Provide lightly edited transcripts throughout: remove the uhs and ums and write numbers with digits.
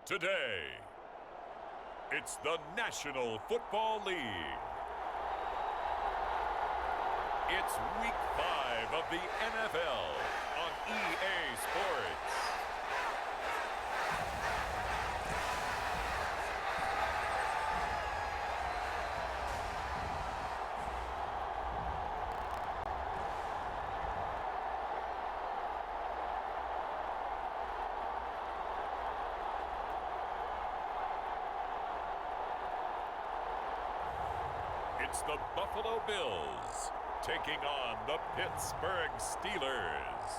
Today, it's the National Football League. It's Week 5 of the NFL on EA Sports. It's the Buffalo Bills taking on the Pittsburgh Steelers.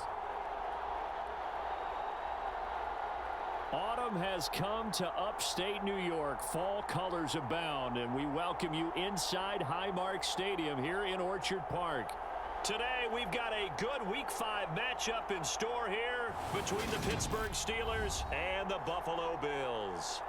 Autumn has come to upstate New York. Fall colors abound, and we welcome you inside Highmark Stadium here in Orchard Park. Today, we've got a good Week 5 matchup in store here between the Pittsburgh Steelers and the Buffalo Bills.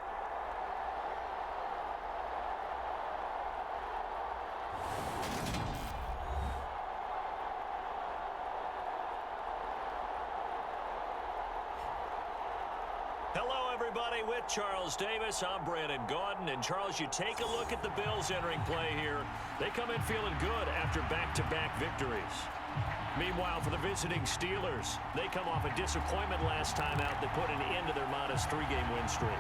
Hello, everybody. With Charles Davis, I'm Brandon Gaudin. And, Charles, you take a look at the Bills entering play here. They come in feeling good after back-to-back victories. Meanwhile, for the visiting Steelers, they come off a disappointment last time out that put an end to their modest 3-game win streak.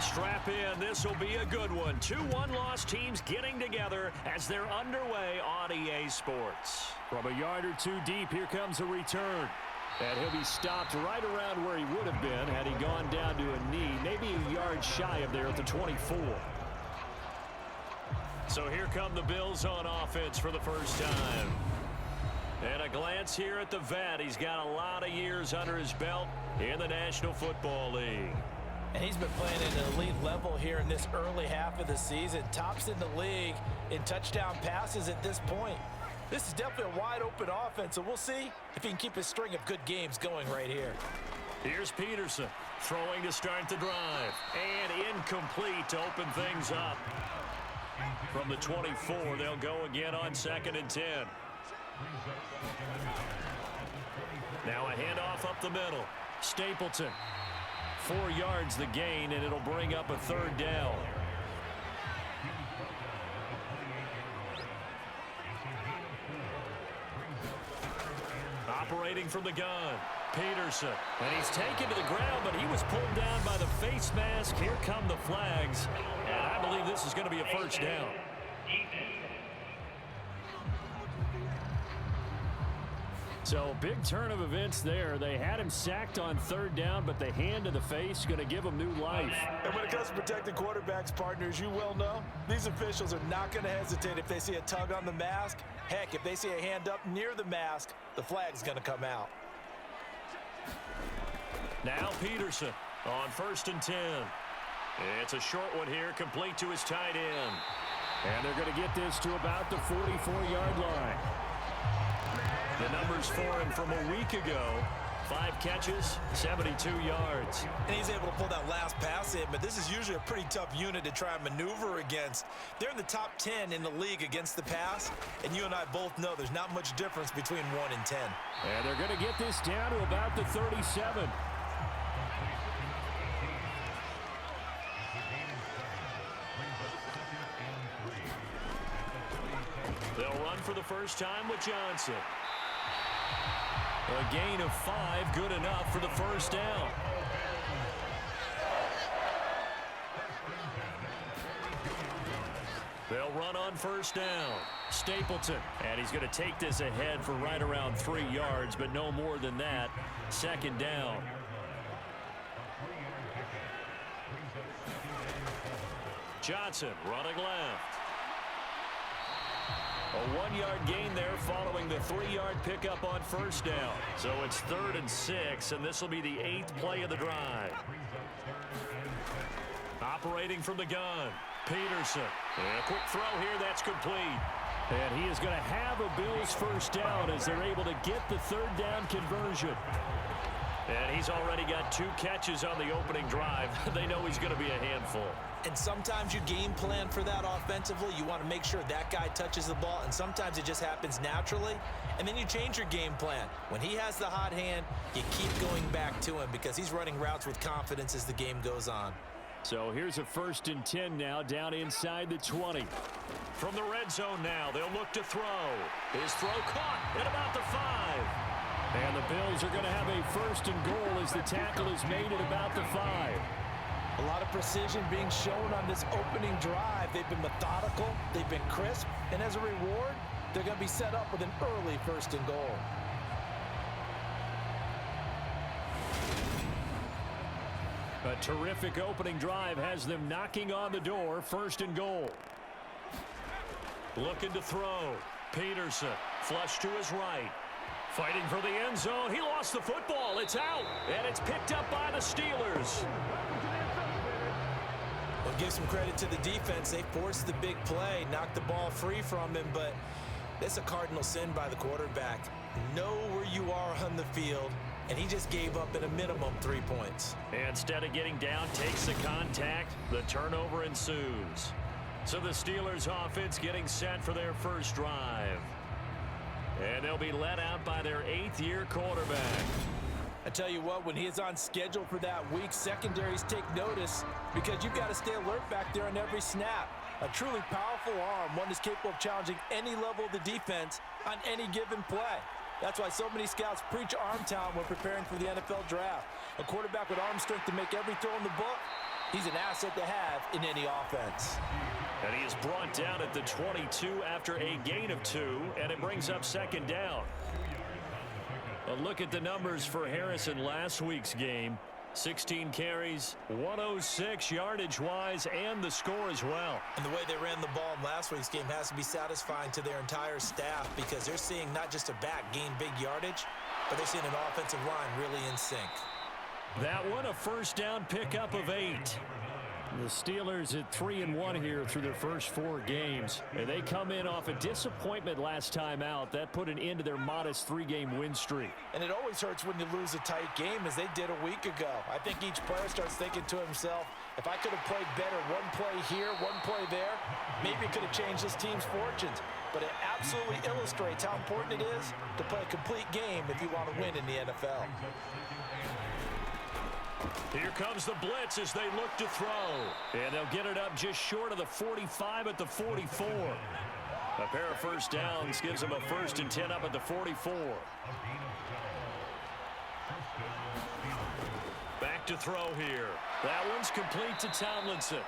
Strap in. This will be a good one. 2 one-loss teams getting together as they're underway on EA Sports. From a yard or two deep, here comes a return. And he'll be stopped right around where he would have been had he gone down to a knee, maybe a yard shy of there at the 24. So here come the Bills on offense for the first time. And a glance here at the vet. He's got a lot of years under his belt in the National Football League. And he's been playing at an elite level here in this early half of the season. Tops in the league in touchdown passes at this point. This is definitely a wide-open offense, so we'll see if he can keep his string of good games going right here. Here's Peterson throwing to start the drive. And incomplete to open things up. From the 24, they'll go again on 2nd and 10. Now a handoff up the middle. Stapleton. 4 yards the gain, and it'll bring up a 3rd down. Operating from the gun, Peterson. And he's taken to the ground, but he was pulled down by the face mask. Here come the flags, and I believe this is going to be a first down. So, big turn of events there. They had him sacked on 3rd down, but the hand to the face is going to give him new life. And when it comes to protecting quarterbacks, partners, you well know, these officials are not going to hesitate if they see a tug on the mask. Heck, if they see a hand up near the mask, the flag's going to come out. Now Peterson on 1st and 10. It's a short one here, complete to his tight end. And they're going to get this to about the 44-yard line. The numbers for him from a week ago, 5 catches, 72 yards. And he's able to pull that last pass in, but this is usually a pretty tough unit to try and maneuver against. They're in the top 10 in the league against the pass, and you and I both know there's not much difference between 1 and 10. And they're going to get this down to about the 37. They'll run for the first time with Johnson. A gain of 5, good enough for the first down. They'll run on 1st down. Stapleton, and he's going to take this ahead for right around 3 yards, but no more than that. 2nd down. Johnson running left. A 1-yard gain there following the 3-yard pickup on 1st down. So it's 3rd and 6, and this will be the 8th play of the drive. Operating from the gun, Peterson. And a quick throw here, that's complete. And he is going to have a Bills first down as they're able to get the 3rd down conversion. And he's already got 2 catches on the opening drive. They know he's going to be a handful. And sometimes you game plan for that offensively. You want to make sure that guy touches the ball, and sometimes it just happens naturally, and then you change your game plan. When he has the hot hand, you keep going back to him because he's running routes with confidence as the game goes on. So here's a 1st and 10 now down inside the 20. From the red zone now, they'll look to throw. His throw caught at about the 5. And the Bills are going to have a 1st and goal as the tackle is made at about the 5. A lot of precision being shown on this opening drive. They've been methodical, they've been crisp, and as a reward, they're going to be set up with an early 1st and goal. A terrific opening drive has them knocking on the door. 1st and goal. Looking to throw. Peterson, flush to his right. Fighting for the end zone. He lost the football. It's out, and it's picked up by the Steelers. Well, give some credit to the defense. They forced the big play, knocked the ball free from him, but that's a cardinal sin by the quarterback. Know where you are on the field, and he just gave up at a minimum 3 points. Instead of getting down, takes the contact. The turnover ensues. So the Steelers offense getting set for their 1st drive. And they'll be led out by their 8th-year quarterback. I tell you what, when he is on schedule for that week, secondaries take notice because you've got to stay alert back there on every snap. A truly powerful arm, one that's capable of challenging any level of the defense on any given play. That's why so many scouts preach arm talent when preparing for the NFL draft. A quarterback with arm strength to make every throw in the book, he's an asset to have in any offense. And he is brought down at the 22 after a gain of 2, and it brings up 2nd down. A look at the numbers for Harris in last week's game. 16 carries, 106 yardage-wise, and the score as well. And the way they ran the ball in last week's game has to be satisfying to their entire staff because they're seeing not just a back gain big yardage, but they're seeing an offensive line really in sync. That one, a 1st down pickup of 8. The Steelers at 3-1 here through their first 4 games. And they come in off a disappointment last time out. That put an end to their modest 3-game win streak. And it always hurts when you lose a tight game as they did a week ago. I think each player starts thinking to himself, if I could have played better one play here, one play there, maybe it could have changed this team's fortunes. But it absolutely illustrates how important it is to play a complete game if you want to win in the NFL. Here comes the blitz as they look to throw. And they'll get it up just short of the 45 at the 44. A pair of 1st downs gives them a 1st and 10 up at the 44. Back to throw here. That one's complete to Tomlinson.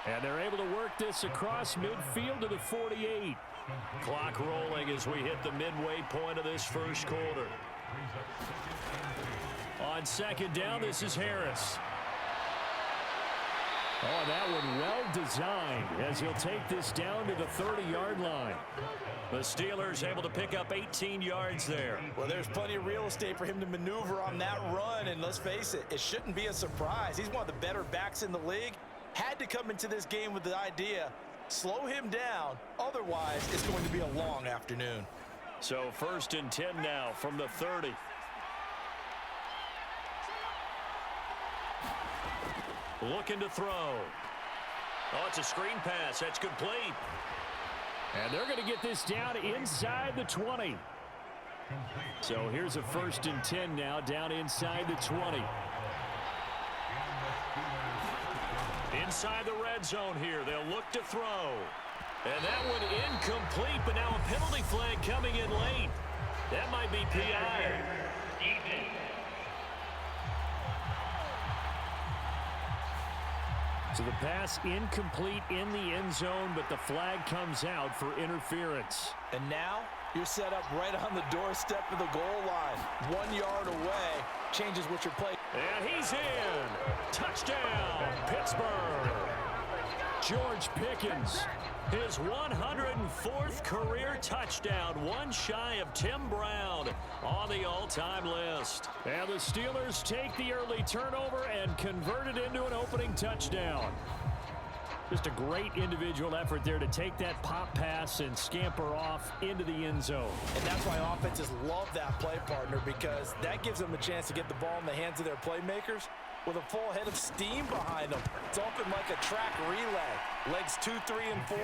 And they're able to work this across midfield to the 48. Clock rolling as we hit the midway point of this 1st quarter. On 2nd down, this is Harris. Oh, that one well designed as he'll take this down to the 30-yard line. The Steelers able to pick up 18 yards there. Well, there's plenty of real estate for him to maneuver on that run, and let's face it, it shouldn't be a surprise. He's one of the better backs in the league. Had to come into this game with the idea, slow him down, otherwise it's going to be a long afternoon. So 1st and 10 now from the 30. Looking to throw. Oh, it's a screen pass. That's complete. And they're going to get this down inside the 20. So here's a 1st and 10 now down inside the 20. Inside the red zone here. They'll look to throw. And that one incomplete, but now a penalty flag coming in late. That might be PI. So the pass incomplete in the end zone, but the flag comes out for interference. And now you're set up right on the doorstep of the goal line. 1 yard away changes what you're playing. And he's in. Touchdown, Pittsburgh. George Pickens, his 104th career touchdown, one shy of Tim Brown on the all-time list. And the Steelers take the early turnover and convert it into an opening touchdown. Just a great individual effort there to take that pop pass and scamper off into the end zone. And that's why offenses love that play, partner, because that gives them a chance to get the ball in the hands of their playmakers with a full head of steam behind them. It's often like a track relay. Legs 2, 3, and 4.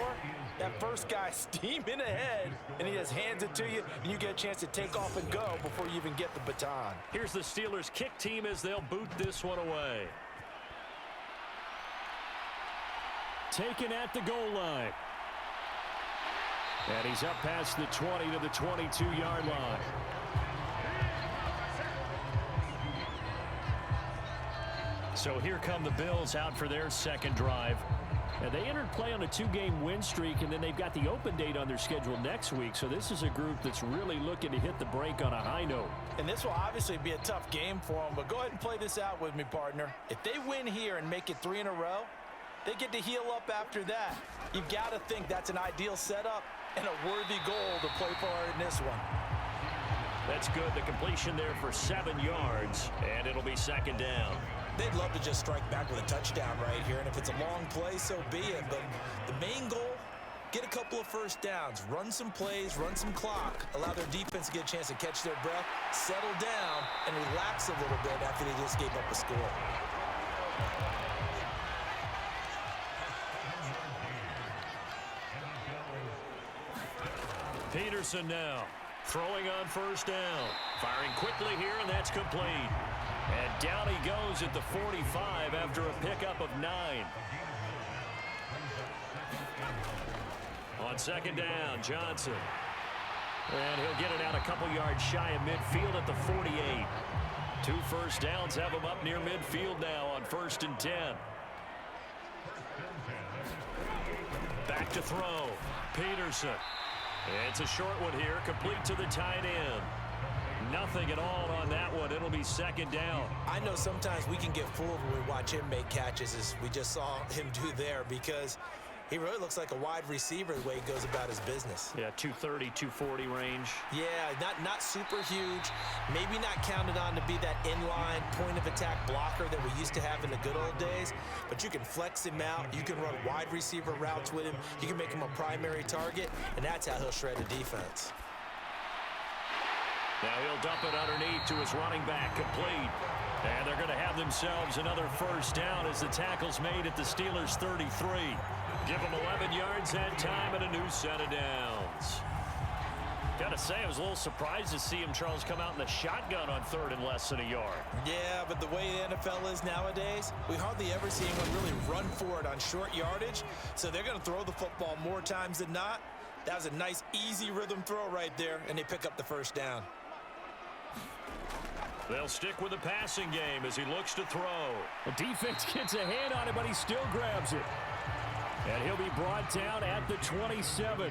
That first guy steaming ahead, and he just hands it to you, and you get a chance to take off and go before you even get the baton. Here's the Steelers kick team as they'll boot this one away. Taken at the goal line. And he's up past the 20 to the 22-yard line. So here come the Bills out for their second drive. And they entered play on a 2-game win streak, and then they've got the open date on their schedule next week. So this is a group that's really looking to hit the break on a high note. And this will obviously be a tough game for them, but go ahead and play this out with me, partner. If they win here and make it 3 in a row, they get to heal up after that. You've got to think that's an ideal setup and a worthy goal to play for in this one. That's good. The completion there for 7 yards, and it'll be second down. They'd love to just strike back with a touchdown right here, and if it's a long play, so be it. But the main goal, get a couple of first downs, run some plays, run some clock, allow their defense to get a chance to catch their breath, settle down, and relax a little bit after they just gave up a score. Peterson now throwing on first down. Firing quickly here, and that's complete. And down he goes at the 45 after a pickup of 9. On second down, Johnson. And he'll get it out a couple yards shy of midfield at the 48. 2 first downs have him up near midfield now on 1st and 10. Back to throw. Peterson. It's a short one here, complete to the tight end. Nothing at all on that one. It'll be second down. I know sometimes we can get fooled when we watch him make catches, as we just saw him do there, because he really looks like a wide receiver the way he goes about his business. Yeah, 230, 240 range. Yeah, not super huge. Maybe not counted on to be that inline point-of-attack blocker that we used to have in the good old days, but you can flex him out. You can run wide receiver routes with him. You can make him a primary target, and that's how he'll shred the defense. Now he'll dump it underneath to his running back, complete. And they're going to have themselves another first down as the tackle's made at the Steelers' 33. Give them 11 yards that time and a new set of downs. Got to say, I was a little surprised to see him, Charles, come out in the shotgun on 3rd and less than a yard. Yeah, but the way the NFL is nowadays, we hardly ever see anyone really run for it on short yardage. So they're going to throw the football more times than not. That was a nice, easy rhythm throw right there, and they pick up the first down. They'll stick with the passing game as he looks to throw. The defense gets a hand on it, but he still grabs it. And he'll be brought down at the 27.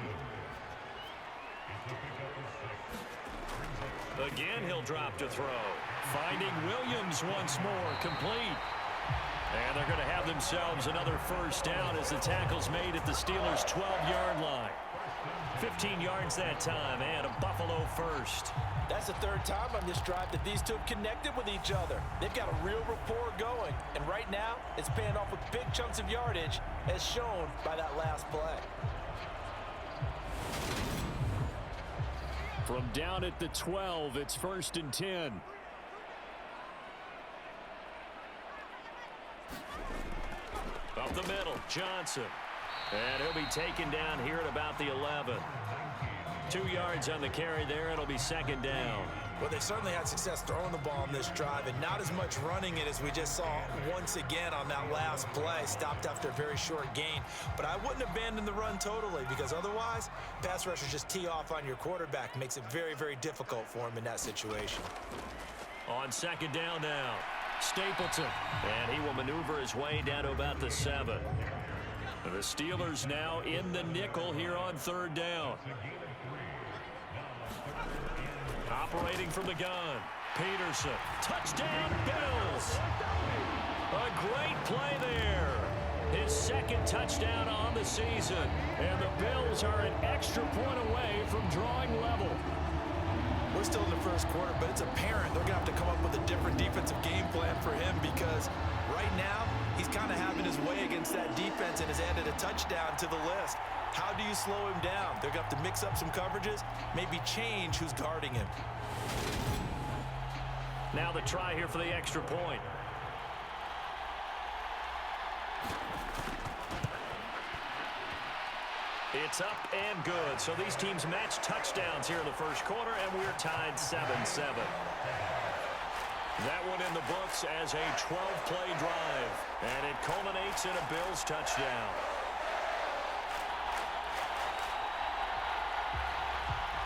Again, he'll drop to throw. Finding Williams once more, complete. And they're going to have themselves another first down as the tackle's made at the Steelers' 12-yard line. 15 yards that time, and a Buffalo first. That's the 3rd time on this drive that these two have connected with each other. They've got a real rapport going, and right now it's paying off with big chunks of yardage, as shown by that last play. From down at the 12, it's 1st and 10. Up the middle, Johnson. And he'll be taken down here at about the 11. 2 yards on the carry there. It'll be second down. Well, they certainly had success throwing the ball in this drive, and not as much running it as we just saw once again on that last play. Stopped after a very short gain. But I wouldn't abandon the run totally, because otherwise, pass rushers just tee off on your quarterback. Makes it very, very difficult for him in that situation. On second down now, Stapleton. And he will maneuver his way down to about the 7. The Steelers now in the nickel here on 3rd down. Operating from the gun, Peterson. Touchdown, Bills. A great play there. His 2nd touchdown on the season. And the Bills are an extra point away from drawing level. We're still in the 1st quarter, but it's apparent they're going to have to come up with a different defensive game plan for him, because right now, he's kind of having his way against that defense and has added a touchdown to the list. How do you slow him down? They're going to have to mix up some coverages, maybe change who's guarding him. Now the try here for the extra point. It's up and good. So these teams match touchdowns here in the first quarter, and we're tied 7-7. That one in the books as a 12-play drive, and it culminates in a Bills touchdown.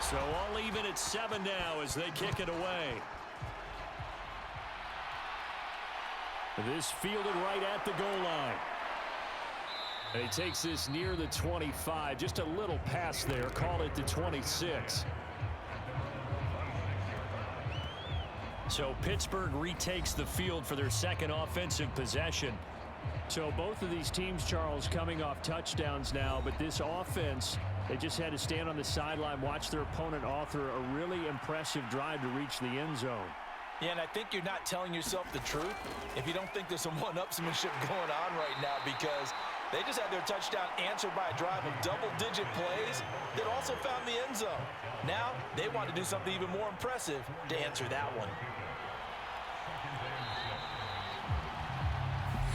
So all even at 7 now as they kick it away. This fielded right at the goal line. And he takes this near the 25. Just a little pass there. Call it the 26. So Pittsburgh retakes the field for their second offensive possession. So both of these teams, Charles, coming off touchdowns now. But this offense, they just had to stand on the sideline, watch their opponent author a really impressive drive to reach the end zone. Yeah, and I think you're not telling yourself the truth if you don't think there's some one-upsmanship going on right now, because they just had their touchdown answered by a drive of double-digit plays that also found the end zone. Now they want to do something even more impressive to answer that one.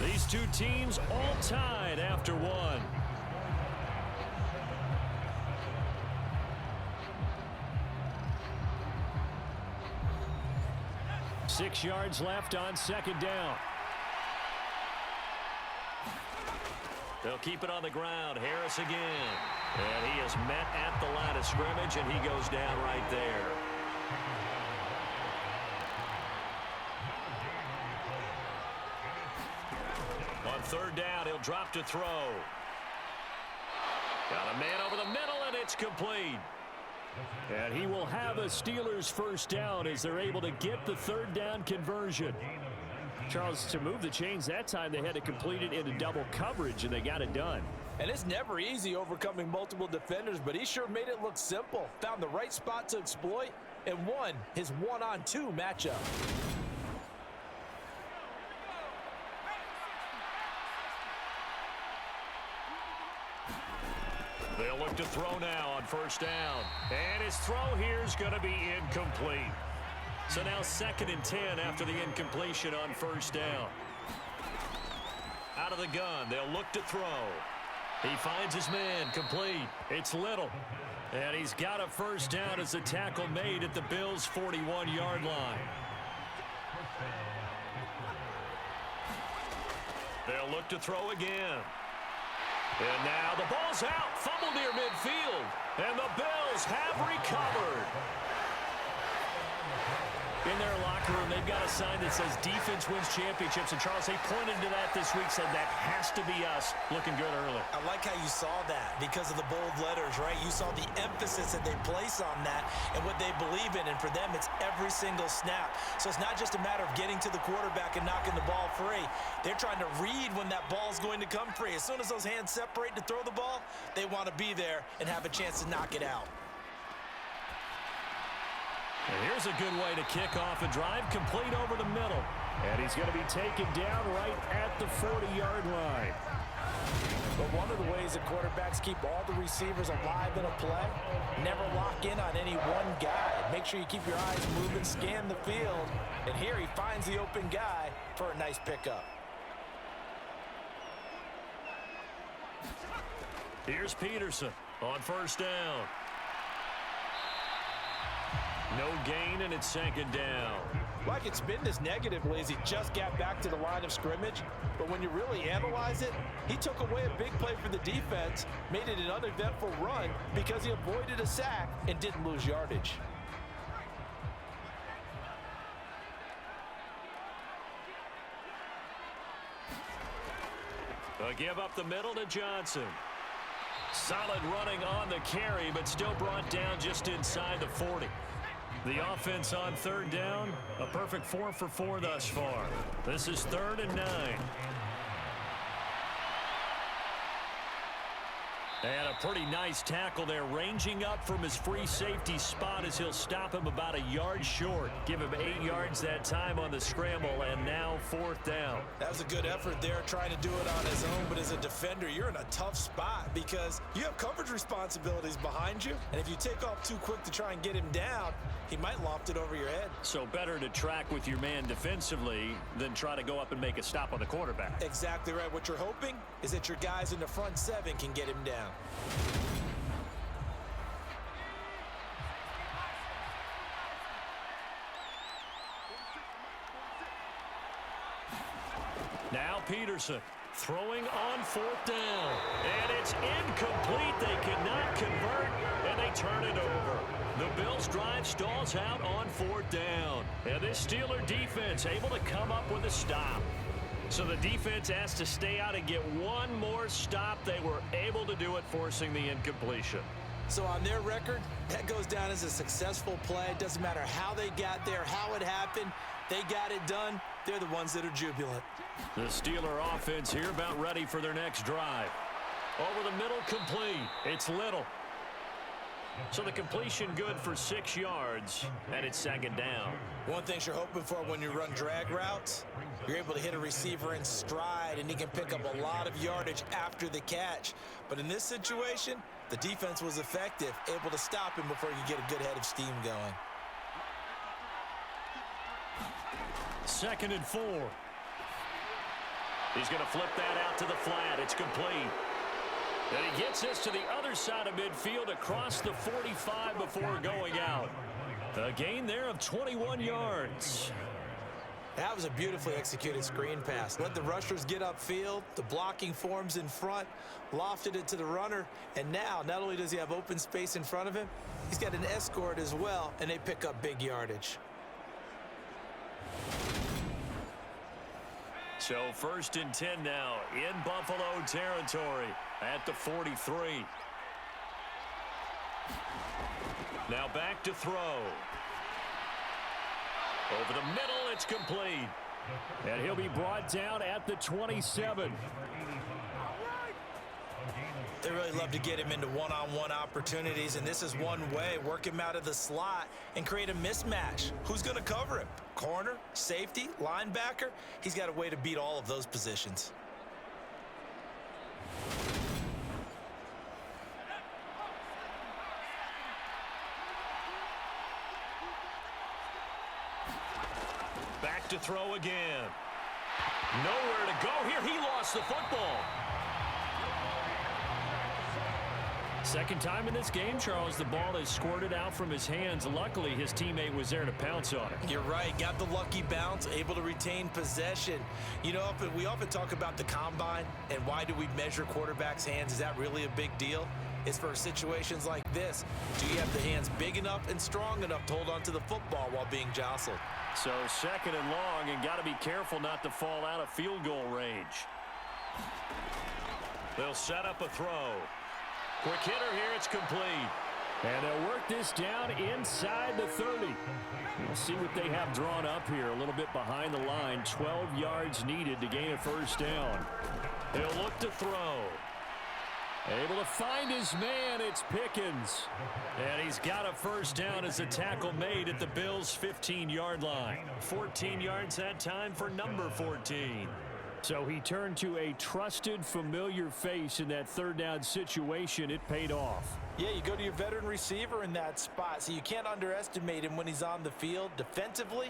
These two teams all tied after one. Six yards left on second down. They'll keep it on the ground. Harris again. And he is met at the line of scrimmage, and he goes down right there. On third down, he'll drop to throw. Got a man over the middle, and it's complete. And he will have a Steelers first down as they're able to get the third down conversion. Charles, to move the chains that time, they had to complete it into double coverage, and they got it done. And it's never easy overcoming multiple defenders, but he sure made it look simple. Found the right spot to exploit and won his one-on-two matchup. They'll look to throw now on first down. And his throw here is going to be incomplete. So now 2nd and 10 after the incompletion on first down. Out of the gun, they'll look to throw. He finds his man, complete. It's Little. And he's got a first down as the tackle made at the Bills' 41-yard line. They'll look to throw again. And now the ball's out, fumble near midfield, and the Bills have recovered. In their locker room, they've got a sign that says defense wins championships. And Charles, they pointed to that this week, said that has to be us. Looking good early. I like how you saw that because of the bold letters, right? You saw the emphasis that they place on that and what they believe in. And for them, it's every single snap. So it's not just a matter of getting to the quarterback and knocking the ball free. They're trying to read when that ball is going to come free. As soon as those hands separate to throw the ball, they want to be there and have a chance to knock it out. And here's a good way to kick off a drive, complete over the middle. And he's going to be taken down right at the 40-yard line. But one of the ways that quarterbacks keep all the receivers alive in a play, never lock in on any one guy. Make sure you keep your eyes moving, scan the field. And here he finds the open guy for a nice pickup. Here's Peterson on first down. No gain, and it's 2nd down. Well, I could spin this negatively as he just got back to the line of scrimmage. But when you really analyze it, he took away a big play for the defense, made it an uneventful run because he avoided a sack and didn't lose yardage. They'll give up the middle to Johnson. Solid running on the carry, but still brought down just inside the 40. The offense on third down, a perfect 4 for 4 thus far. This is 3rd and 9. And a pretty nice tackle there, ranging up from his free safety spot as he'll stop him about a yard short. Give him 8 yards that time on the scramble, and now 4th down. That was a good effort there, trying to do it on his own, but as a defender, you're in a tough spot because you have coverage responsibilities behind you, and if you take off too quick to try and get him down, he might loft it over your head. So better to track with your man defensively than try to go up and make a stop on the quarterback. Exactly right. What you're hoping is that your guys in the front 7 can get him down. Now Peterson throwing on 4th down. And it's incomplete. They cannot convert, and they turn it over. The Bills' drive stalls out on 4th down. And this Steeler defense able to come up with a stop. So the defense has to stay out and get one more stop. They were able to do it, forcing the incompletion. So on their record, that goes down as a successful play. It doesn't matter how they got there, how it happened. They got it done. They're the ones that are jubilant. The Steeler offense here about ready for their next drive. Over the middle, complete. It's Little. So the completion good for 6 yards, and it's 2nd down. One thing you're hoping for when you run drag routes, you're able to hit a receiver in stride, and he can pick up a lot of yardage after the catch. But in this situation, the defense was effective, able to stop him before you get a good head of steam going. 2nd and 4. He's going to flip that out to the flat. It's complete. And he gets this to the other side of midfield across the 45 before going out. A gain there of 21 yards. That was a beautifully executed screen pass. Let the rushers get upfield. The blocking forms in front. Lofted it to the runner. And now, not only does he have open space in front of him, he's got an escort as well, and they pick up big yardage. So 1st and 10 now in Buffalo territory at the 43. Now back to throw. Over the middle, it's complete. And he'll be brought down at the 27. They really love to get him into one-on-one opportunities, and this is one way. Work him out of the slot and create a mismatch. Who's going to cover him? Corner, safety, linebacker? He's got a way to beat all of those positions. Back to throw again. Nowhere to go here. He lost the football. Second time in this game, Charles, the ball is squirted out from his hands. Luckily, his teammate was there to pounce on it. You're right. Got the lucky bounce, able to retain possession. You know, we often talk about the combine and why do we measure quarterbacks' hands. Is that really a big deal? It's for situations like this. Do you have the hands big enough and strong enough to hold on to the football while being jostled? So 2nd and long, and got to be careful not to fall out of field goal range. They'll set up a throw. Quick hitter here, it's complete. And they'll work this down inside the 30. We'll see what they have drawn up here. A little bit behind the line. 12 yards needed to gain a 1st down. They'll look to throw. Able to find his man, it's Pickens. And he's got a 1st down as a tackle made at the Bills' 15-yard line. 14 yards that time for number 14. So he turned to a trusted, familiar face in that 3rd down situation. It paid off. Yeah, you go to your veteran receiver in that spot, so you can't underestimate him when he's on the field. Defensively,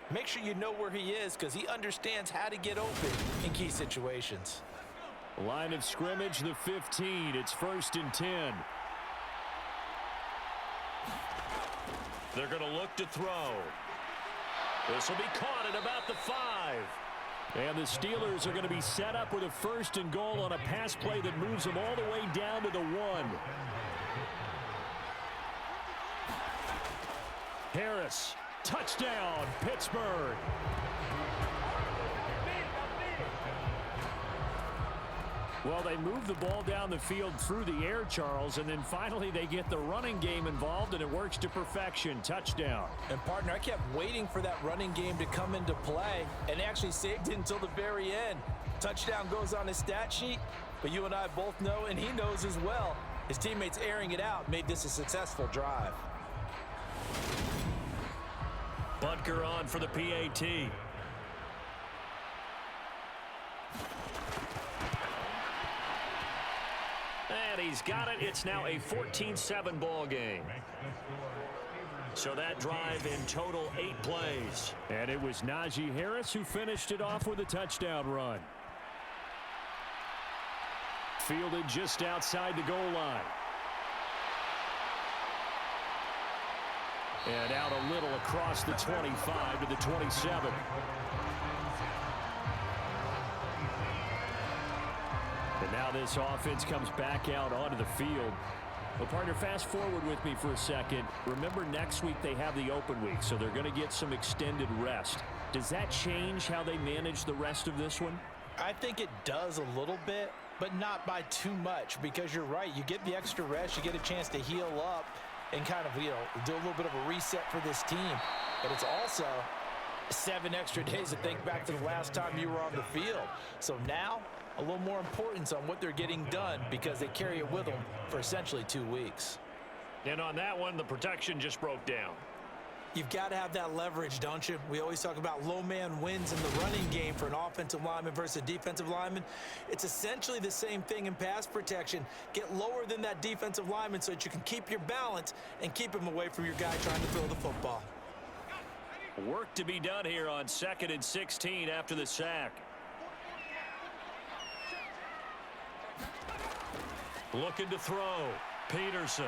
make sure you know where he is because he understands how to get open in key situations. Line of scrimmage, the 15. It's 1st and 10. They're going to look to throw. This will be caught at about the 5. And the Steelers are going to be set up with a 1st and goal on a pass play that moves them all the way down to the 1. Harris, touchdown, Pittsburgh. Well, they move the ball down the field through the air, Charles, and then finally they get the running game involved, and it works to perfection. Touchdown. And, partner, I kept waiting for that running game to come into play and actually saved it until the very end. Touchdown goes on his stat sheet, But you and I both know, and he knows as well, his teammates airing it out made this a successful drive. Butker on for the PAT. And he's got it. It's now a 14-7 ball game. So that drive in total 8 plays. And it was Najee Harris who finished it off with a touchdown run. Fielded just outside the goal line. And out a little across the 25 to the 27. And now this offense comes back out onto the field. Well, partner, fast forward with me for a second. Remember, next week they have the open week, so they're going to get some extended rest. Does that change how they manage the rest of this one? I think it does a little bit, but not by too much, because you're right. You get the extra rest, you get a chance to heal up and kind of, do a little bit of a reset for this team. But it's also 7 extra days to think back to the last time you were on the field. So now, a little more importance on what they're getting done because they carry it with them for essentially 2 weeks. And on that one, the protection just broke down. You've got to have that leverage, don't you? We always talk about low man wins in the running game for an offensive lineman versus a defensive lineman. It's essentially the same thing in pass protection. Get lower than that defensive lineman so that you can keep your balance and keep him away from your guy trying to throw the football. Work to be done here on 2nd and 16 after the sack. Looking to throw. Peterson.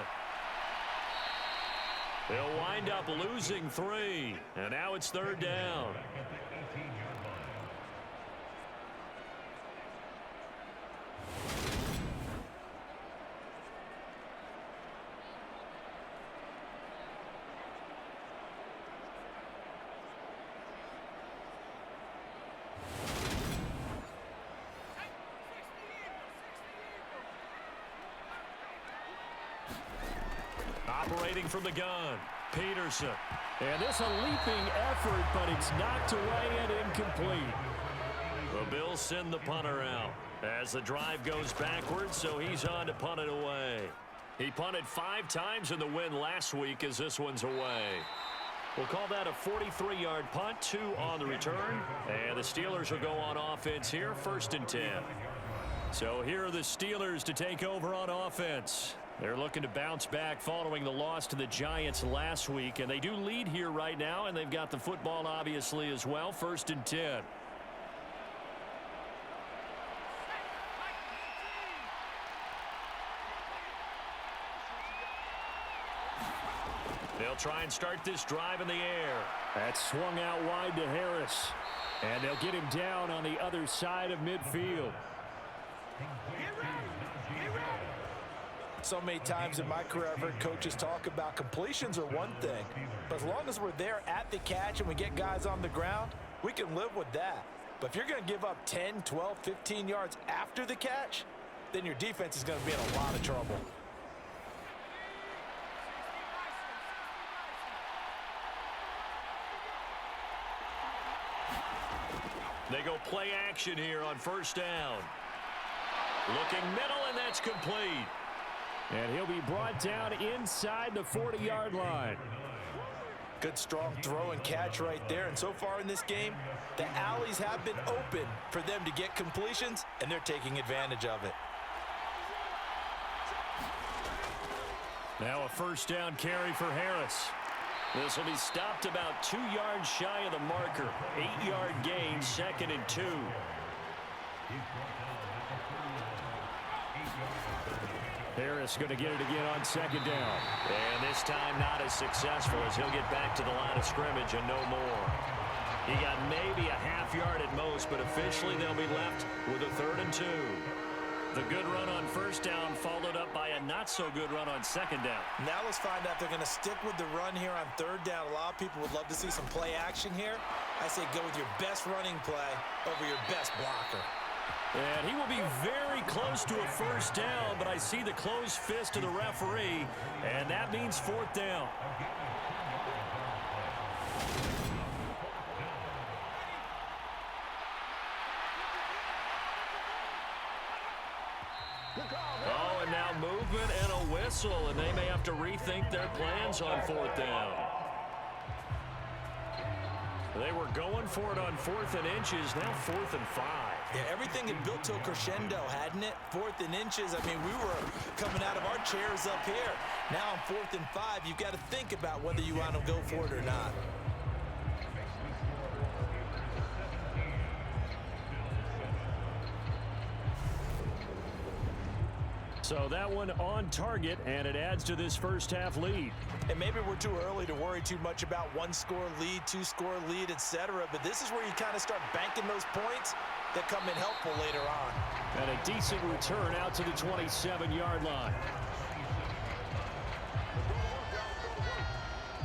They'll wind up losing 3. And now it's 3rd down. Operating from the gun, Peterson. And this a leaping effort, but it's knocked away and incomplete. The Bills send the punter out as the drive goes backwards, so he's on to punt it away. He punted 5 times in the win last week as this one's away. We'll call that a 43-yard punt, 2 on the return. And the Steelers will go on offense here, 1st and 10. So here are the Steelers to take over on offense. They're looking to bounce back following the loss to the Giants last week. And they do lead here right now, and they've got the football obviously as well. 1st and 10. They'll try and start this drive in the air. That's swung out wide to Harris. And they'll get him down on the other side of midfield. So many times in my career, I've heard coaches talk about completions are one thing. But as long as we're there at the catch and we get guys on the ground, we can live with that. But if you're going to give up 10, 12, 15 yards after the catch, then your defense is going to be in a lot of trouble. They go play action here on 1st down. Looking middle, and that's complete. And he'll be brought down inside the 40-yard line. Good strong throw and catch right there. And so far in this game, the alleys have been open for them to get completions, and they're taking advantage of it. Now a 1st down carry for Harris. This will be stopped about 2 yards shy of the marker. 8-yard gain, 2nd and 2. Harris going to get it again on 2nd down. And this time not as successful as he'll get back to the line of scrimmage and no more. He got maybe a half yard at most, but officially they'll be left with a 3rd and 2. The good run on 1st down followed up by a not-so-good run on 2nd down. Now let's find out if they're going to stick with the run here on 3rd down. A lot of people would love to see some play action here. I say go with your best running play over your best blocker. And he will be very close to a 1st down, but I see the closed fist of the referee, and that means 4th down. Oh, and now movement and a whistle, and they may have to rethink their plans on 4th down. They were going for it on 4th and inches, now 4th and 5. Yeah, everything had built to a crescendo, hadn't it? 4th and inches. I mean, we were coming out of our chairs up here. Now on 4th and 5, you've got to think about whether you want to go for it or not. So that one on target, and it adds to this first half lead. And maybe we're too early to worry too much about 1-score lead, 2-score lead, etc. But this is where you kind of start banking those points that come in helpful later on. And a decent return out to the 27-yard line.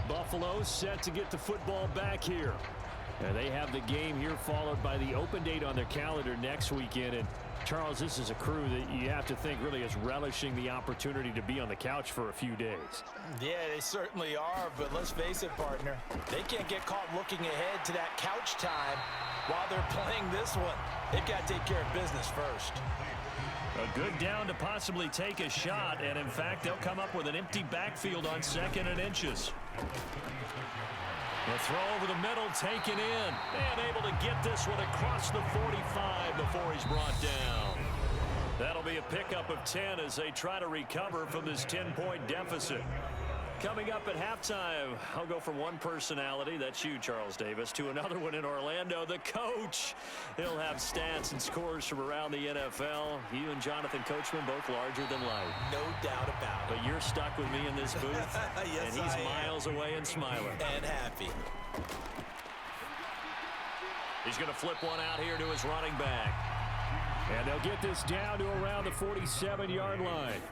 Buffalo set to get the football back here. And they have the game here followed by the open date on their calendar next weekend. And Charles, this is a crew that you have to think really is relishing the opportunity to be on the couch for a few days. Yeah, they certainly are, but let's face it, partner. They can't get caught looking ahead to that couch time while they're playing this one. They've got to take care of business first. A good down to possibly take a shot, and in fact, they'll come up with an empty backfield on 2nd and inches. The throw over the middle, taken in, and able to get this one across the 45 before he's brought down. That'll be a pickup of 10 as they try to recover from this 10-point deficit. Coming up at halftime, I'll go from one personality, that's you, Charles Davis, to another one in Orlando, the coach. He'll have stats and scores from around the NFL. You and Jonathan Coachman both larger than life. No doubt about it. But you're stuck with me in this booth, yes, and he's miles away and smiling. And happy. He's going to flip one out here to his running back. And they'll get this down to around the 47-yard line.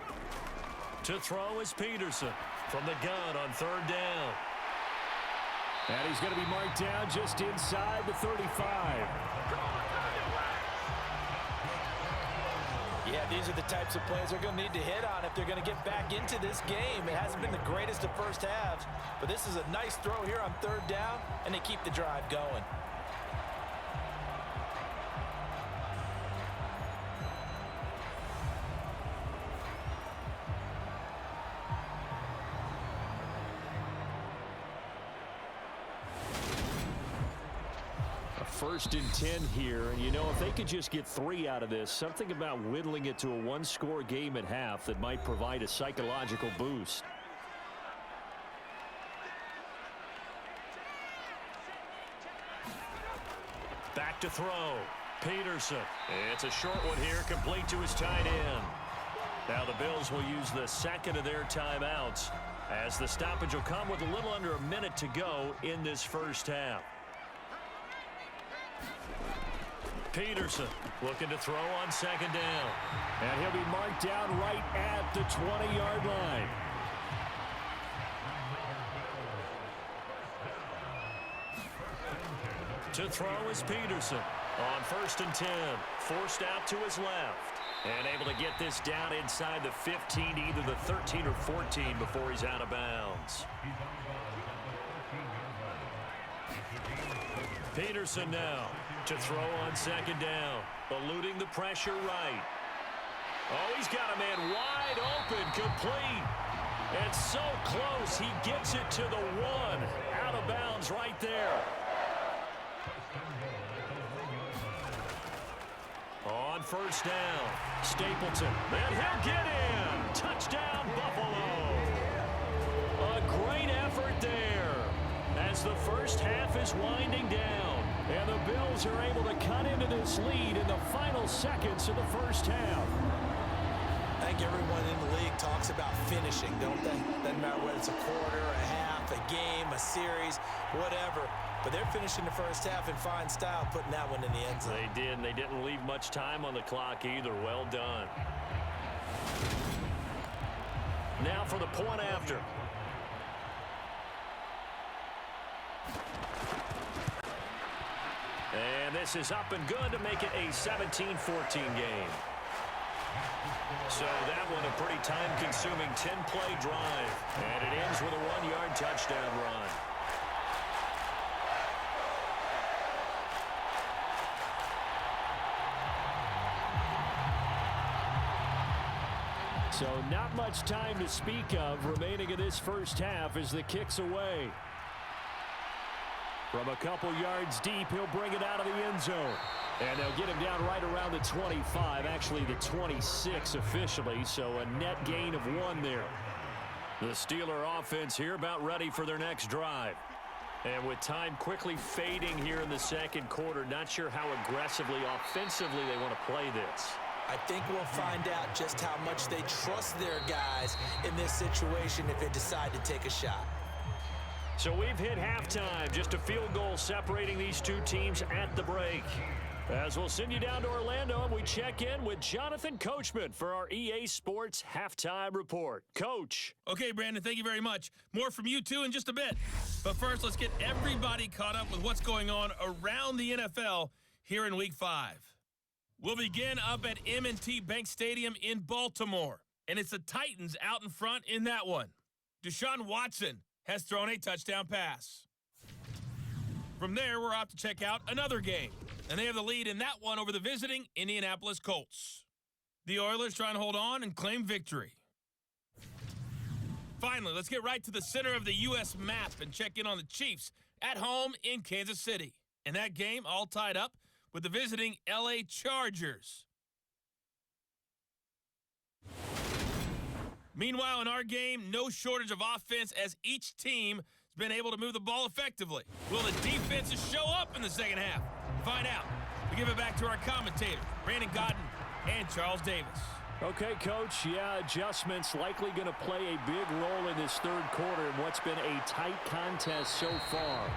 To throw is Peterson from the gun on 3rd down. And he's going to be marked down just inside the 35. Yeah, these are the types of plays they're going to need to hit on if they're going to get back into this game. It hasn't been the greatest of first halves, but this is a nice throw here on 3rd down, and they keep the drive going. First and 10 here, and you know, if they could just get 3 out of this, something about whittling it to a 1-score game at half that might provide a psychological boost. Back to throw. Peterson. It's a short one here, complete to his tight end. Now the Bills will use the second of their timeouts as the stoppage will come with a little under a minute to go in this first half. Peterson looking to throw on 2nd down. And he'll be marked down right at the 20-yard line. To throw is Peterson on 1st and 10. Forced out to his left. And able to get this down inside the 15, either the 13 or 14 before he's out of bounds. Peterson now to throw on 2nd down, eluding the pressure right. Oh, he's got a man wide open, complete. It's so close, he gets it to the 1. Out of bounds right there. On 1st down, Stapleton, and he'll get in. Touchdown, Buffalo. A great effort there as the first half is winding down. And the Bills are able to cut into this lead in the final seconds of the first half. I think everyone in the league talks about finishing, don't they? Doesn't matter whether it's a quarter, a half, a game, a series, whatever. But they're finishing the first half in fine style, putting that one in the end zone. They did, and they didn't leave much time on the clock either. Well done. Now for the point after. And this is up and good to make it a 17-14 game. So that one a pretty time-consuming 10-play drive. And it ends with a 1-yard touchdown run. So not much time to speak of remaining in this first half as the kick's away. From a couple yards deep, he'll bring it out of the end zone. And they'll get him down right around the 25, actually the 26 officially, so a net gain of 1 there. The Steeler offense here about ready for their next drive. And with time quickly fading here in the second quarter, not sure how aggressively, offensively they want to play this. I think we'll find out just how much they trust their guys in this situation if they decide to take a shot. So we've hit halftime, just a field goal separating these two teams at the break. As we'll send you down to Orlando, and we check in with Jonathan Coachman for our EA Sports Halftime Report. Coach. Okay, Brandon, thank you very much. More from you, too, in just a bit. But first, let's get everybody caught up with what's going on around the NFL here in Week 5. We'll begin up at M&T Bank Stadium in Baltimore, and it's the Titans out in front in that one. Deshaun Watson has thrown a touchdown pass. From there, we're off to check out another game, and they have the lead in that one over the visiting Indianapolis Colts. The Oilers trying to hold on and claim victory. Finally, let's get right to the center of the U.S. map and check in on the Chiefs at home in Kansas City. And that game all tied up with the visiting L.A. Chargers. Meanwhile, in our game, no shortage of offense as each team has been able to move the ball effectively. Will the defenses show up in the second half? To find out, we give it back to our commentators, Brandon Godden and Charles Davis. Okay, Coach, adjustments likely going to play a big role in this third quarter in what's been a tight contest so far.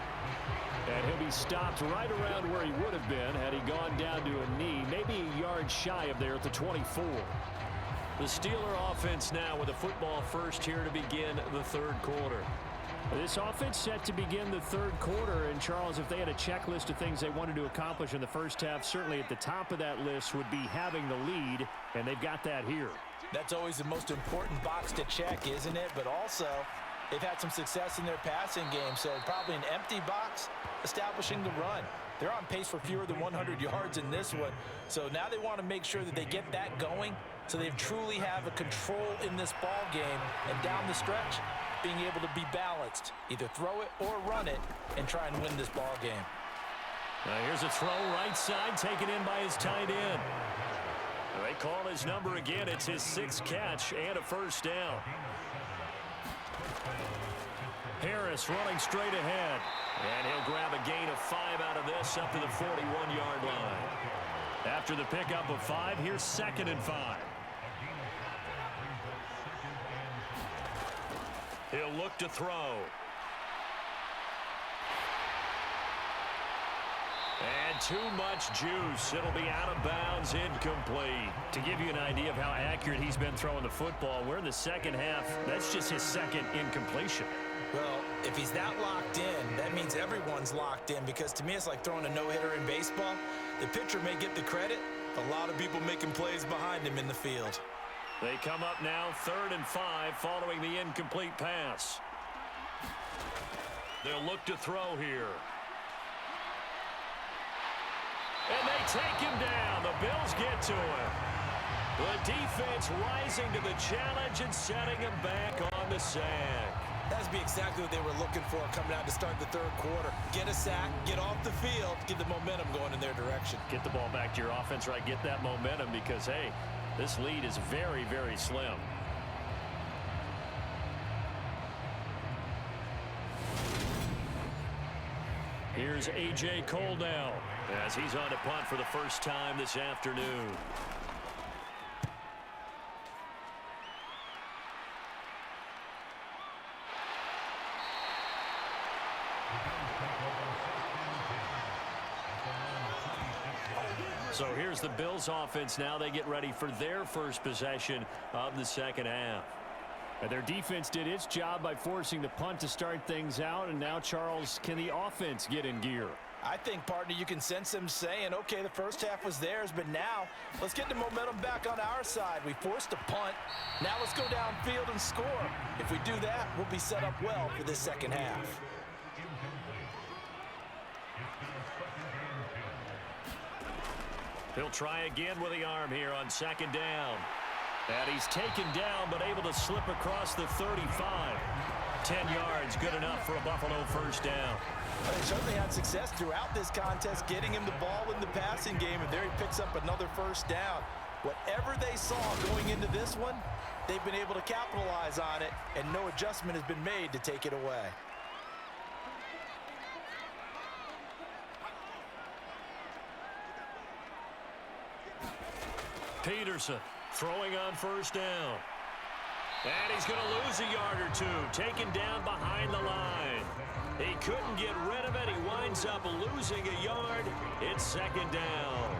And he'll be stopped right around where he would have been had he gone down to a knee, maybe a yard shy of there at the 24. The Steeler offense now with the football first here to begin the third quarter. This offense set to begin the third quarter, and Charles, if they had a checklist of things they wanted to accomplish in the first half, certainly at the top of that list would be having the lead, and they've got that here. That's always the most important box to check, isn't it? But also, they've had some success in their passing game, so probably an empty box establishing the run. They're on pace for fewer than 100 yards in this one, so now they want to make sure that they get that going so they truly have a control in this ball game, and down the stretch, being able to be balanced, either throw it or run it, and try and win this ball game. Now here's a throw right side, taken in by his tight end. They call his number again. It's his 6th catch and a first down. Harris running straight ahead, and he'll grab a gain of 5 out of this up to the 41-yard line. After the pickup of 5, here's 2nd and 5. He'll look to throw. And too much juice. It'll be out of bounds, incomplete. To give you an idea of how accurate he's been throwing the football, we're in the second half. That's just his 2nd incompletion. Well, if he's that locked in, that means everyone's locked in, because to me it's like throwing a no-hitter in baseball. The pitcher may get the credit, a lot of people making plays behind him in the field. They come up now 3rd and 5 following the incomplete pass. They'll look to throw here. And they take him down. The Bills get to him. The defense rising to the challenge and setting him back on the sack. That's be exactly what they were looking for coming out to start the third quarter. Get a sack, get off the field, get the momentum going in their direction. Get the ball back to your offense, right? Get that momentum because, hey, this lead is very, very slim. Here's A.J. Coldell as he's on to punt for the first time this afternoon. So here's the Bills offense now. They get ready for their first possession of the second half. And their defense did its job by forcing the punt to start things out. And now, Charles, can the offense get in gear? I think, partner, you can sense them saying, okay, the first half was theirs, but now let's get the momentum back on our side. We forced a punt. Now let's go downfield and score. If we do that, we'll be set up well for this second half. He'll try again with the arm here on 2nd down. And he's taken down, but able to slip across the 35. 10 yards, good enough for a Buffalo first down. They certainly had success throughout this contest, getting him the ball in the passing game, and there he picks up another first down. Whatever they saw going into this one, they've been able to capitalize on it, and no adjustment has been made to take it away. Peterson throwing on first down. And he's going to lose a yard or two, taken down behind the line. He couldn't get rid of it. He winds up losing a yard. It's second down.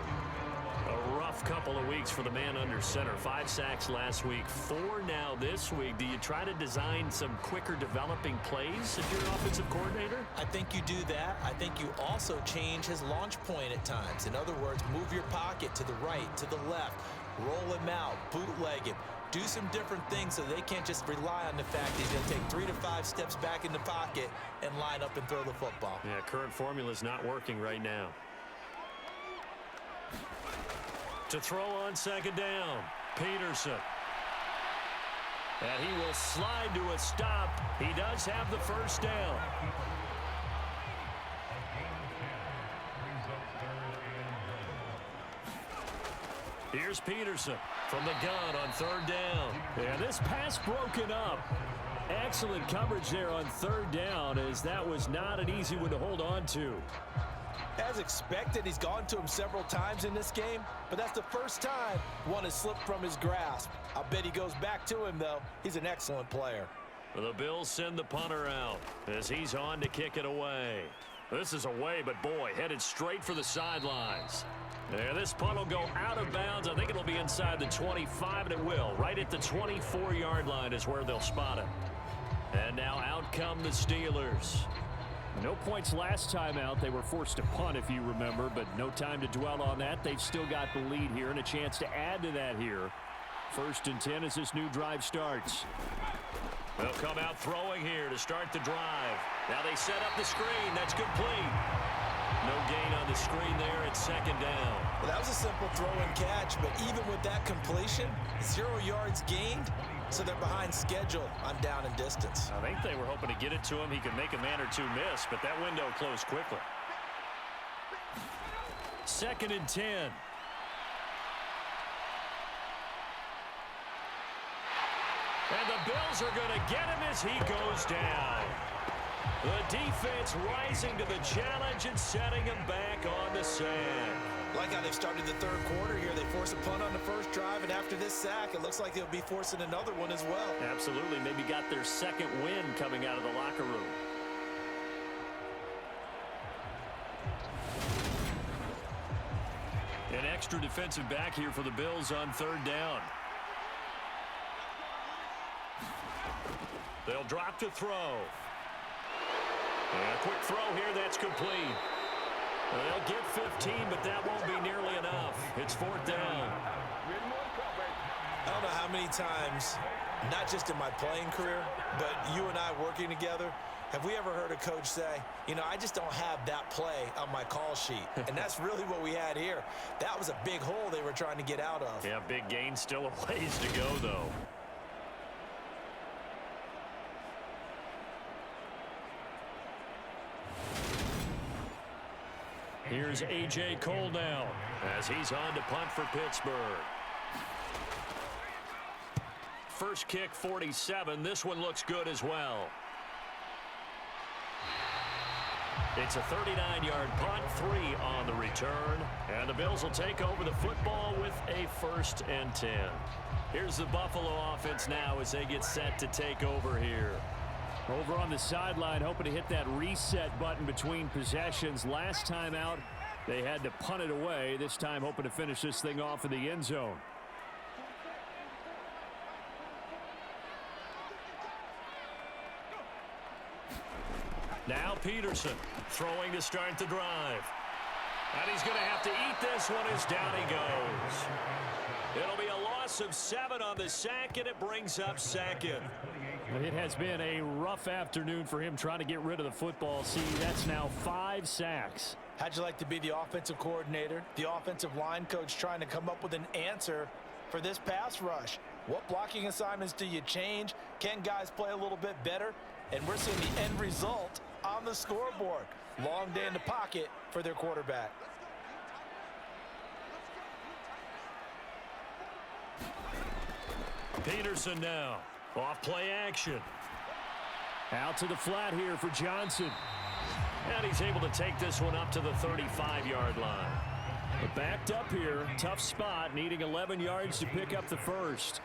A rough couple of weeks for the man under center. 5 sacks last week, 4 now this week. Do you try to design some quicker developing plays if you're an offensive coordinator? I think you do that. I think you also change his launch point at times. In other words, move your pocket to the right, to the left, roll him out, bootleg him. Do some different things so they can't just rely on the fact he's going to take 3 to 5 steps back in the pocket and line up and throw the football. Yeah, current formula is not working right now. To throw on second down, Peterson. And he will slide to a stop. He does have the first down. Here's Peterson from the gun on third down. And this pass broken up. Excellent coverage there on third down, as that was not an easy one to hold on to. As expected, he's gone to him several times in this game, but that's the first time one has slipped from his grasp. I'll bet he goes back to him, though. He's an excellent player. The Bills send the punter out as he's on to kick it away. This is away, but boy, headed straight for the sidelines. And this punt will go out of bounds. I think it'll be inside the 25, and it will. Right at the 24-yard line is where they'll spot it. And now out come the Steelers. No points last time out. They were forced to punt, if you remember, but no time to dwell on that. They've still got the lead here and a chance to add to that here. 1st and 10 as this new drive starts. They'll come out throwing here to start the drive. Now they set up the screen. That's complete. No gain on the screen there at second down. Well, that was a simple throw and catch, but even with that completion, 0 yards gained, so they're behind schedule on down and distance. I think they were hoping to get it to him. He could make a man or two miss, but that window closed quickly. 2nd and 10. And the Bills are going to get him as he goes down. The defense rising to the challenge and setting him back on the sack. Like how they've started the third quarter here. They force a punt on the first drive, and after this sack, it looks like they'll be forcing another one as well. Absolutely. Maybe got their second win coming out of the locker room. An extra defensive back here for the Bills on third down. They'll drop to throw. And a quick throw here, that's complete. They'll get 15, but that won't be nearly enough. It's 4th down. I don't know how many times, not just in my playing career, but you and I working together, have we ever heard a coach say, you know, I just don't have that play on my call sheet. And that's really what we had here. That was a big hole they were trying to get out of. Yeah, big gain, still a ways to go, though. Here's A.J. Cole now as he's on to punt for Pittsburgh. First kick, 47. This one looks good as well. It's a 39-yard punt, 3 on the return. And the Bills will take over the football with a 1st and 10. Here's the Buffalo offense now as they get set to take over here. Over on the sideline, hoping to hit that reset button between possessions. Last time out, they had to punt it away. This time, hoping to finish this thing off in the end zone. Now Peterson throwing to start the drive. And he's going to have to eat this one as down he goes. It'll be a loss of 7 on the sack, and it brings up 2nd. It has been a rough afternoon for him trying to get rid of the football. See, that's now 5 sacks. How'd you like to be the offensive coordinator, the offensive line coach trying to come up with an answer for this pass rush? What blocking assignments do you change? Can guys play a little bit better? And we're seeing the end result on the scoreboard. Long day in the pocket for their quarterback. Peterson now. Off play action. Out to the flat here for Johnson. And he's able to take this one up to the 35-yard line. But backed up here, tough spot, needing 11 yards to pick up the first.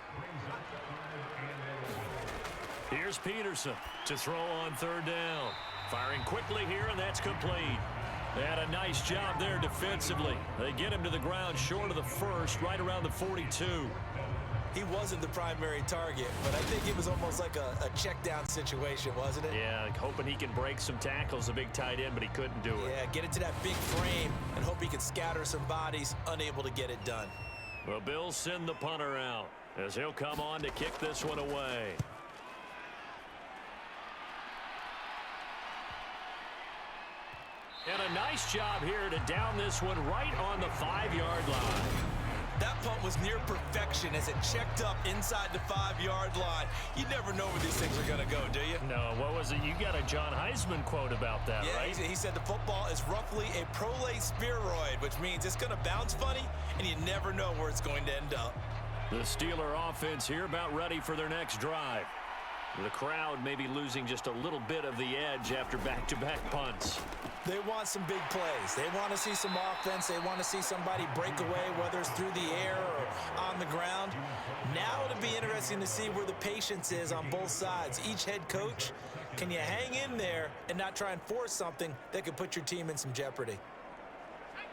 Here's Peterson to throw on third down. Firing quickly here, and that's complete. They had a nice job there defensively. They get him to the ground short of the first, right around the 42. He wasn't the primary target, but I think it was almost like a check down situation, wasn't it? Yeah, hoping he can break some tackles, a big tight end, but he couldn't do it. Yeah, get into that big frame and hope he can scatter some bodies, unable to get it done. Well, Bills send the punter out as he'll come on to kick this one away. And a nice job here to down this one right on the 5-yard line. That punt was near perfection as it checked up inside the 5-yard line. You never know where these things are going to go, do you? No, what was it? You got a John Heisman quote about that, yeah, right? He said the football is roughly a prolate spheroid, which means it's going to bounce funny, and you never know where it's going to end up. The Steeler offense here about ready for their next drive. The crowd may be losing just a little bit of the edge after back-to-back punts. They want some big plays. They want to see some offense. They want to see somebody break away, whether it's through the air or on the ground. Now it'll be interesting to see where the patience is on both sides. Each head coach, can you hang in there and not try and force something that could put your team in some jeopardy?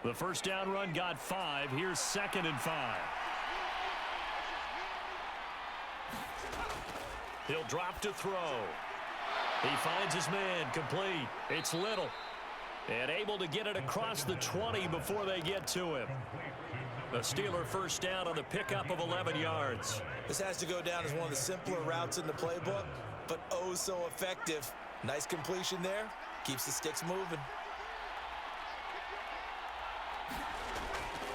The first down run got 5. Here's 2nd and 5. He'll drop to throw. He finds his man complete. It's Little. And able to get it across the 20 before they get to him. The Steeler first down on the pickup of 11 yards. This has to go down as one of the simpler routes in the playbook, but oh so effective. Nice completion there. Keeps the sticks moving.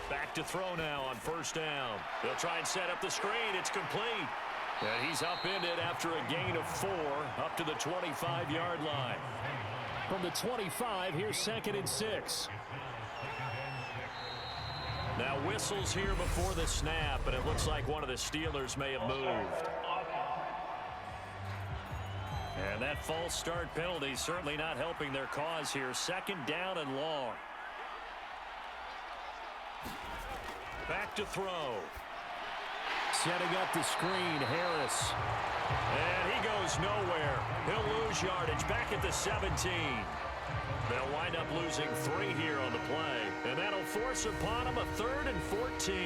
Back to throw now on first down. They'll try and set up the screen. It's complete. And he's upended after a gain of 4 up to the 25-yard line. From the 25, here's 2nd and 6. Now whistles here before the snap, and it looks like one of the Steelers may have moved. And that false start penalty certainly not helping their cause here. 2nd down and long. Back to throw. Setting up the screen, Harris. And he goes nowhere. He'll lose yardage back at the 17. They'll wind up losing 3 here on the play. And that'll force upon him a 3rd and 14.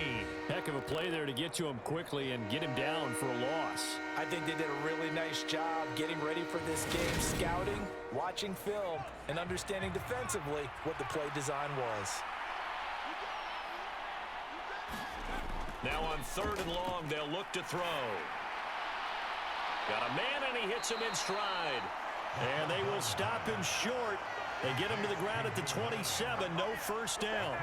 Heck of a play there to get to him quickly and get him down for a loss. I think they did a really nice job getting ready for this game, scouting, watching film, and understanding defensively what the play design was. Now on 3rd and long, they'll look to throw. Got a man, and he hits him in stride. And they will stop him short. They get him to the ground at the 27. No first down.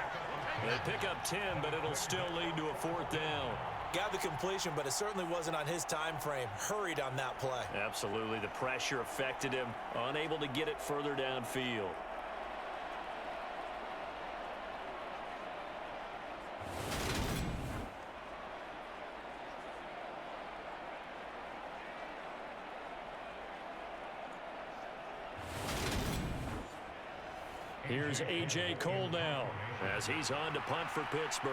They pick up 10, but it'll still lead to a 4th down. Got the completion, but it certainly wasn't on his time frame. Hurried on that play. Absolutely. The pressure affected him. Unable to get it further downfield. Here's A.J. Cole now as he's on to punt for Pittsburgh.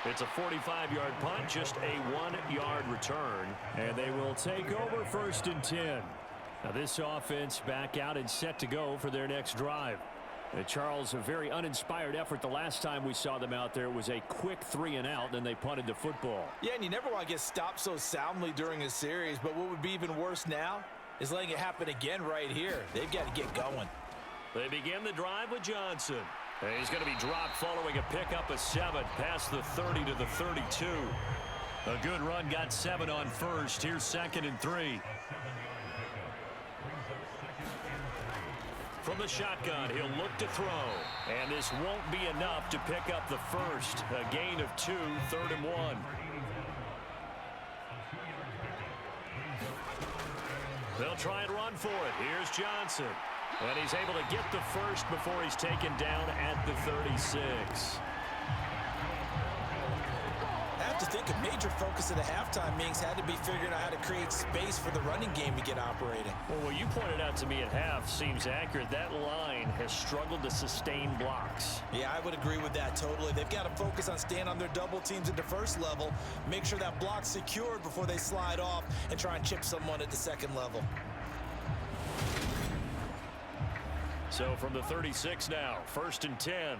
It's a 45-yard punt, just a 1-yard return. And they will take over 1st and 10. Now this offense back out and set to go for their next drive. Charles, a very uninspired effort the last time we saw them out there. It was a quick 3 and out, then they punted the football. Yeah, and you never want to get stopped so soundly during a series, but what would be even worse now is letting it happen again right here. They've got to get going. They begin the drive with Johnson. And he's going to be dropped following a pickup of 7 past the 30 to the 32. A good run, got 7 on first. Here's 2nd and 3. From the shotgun, he'll look to throw. And this won't be enough to pick up the first. A gain of 2, 3rd and 1. They'll try and run for it. Here's Johnson. And he's able to get the first before he's taken down at the 36. I have to think a major focus of the halftime meetings had to be figuring out how to create space for the running game to get operating. Well, what you pointed out to me at half seems accurate. That line has struggled to sustain blocks. Yeah, I would agree with that totally. They've got to focus on staying on their double teams at the first level, make sure that block's secured before they slide off and try and chip someone at the second level. So from the 36 now, 1st and 10.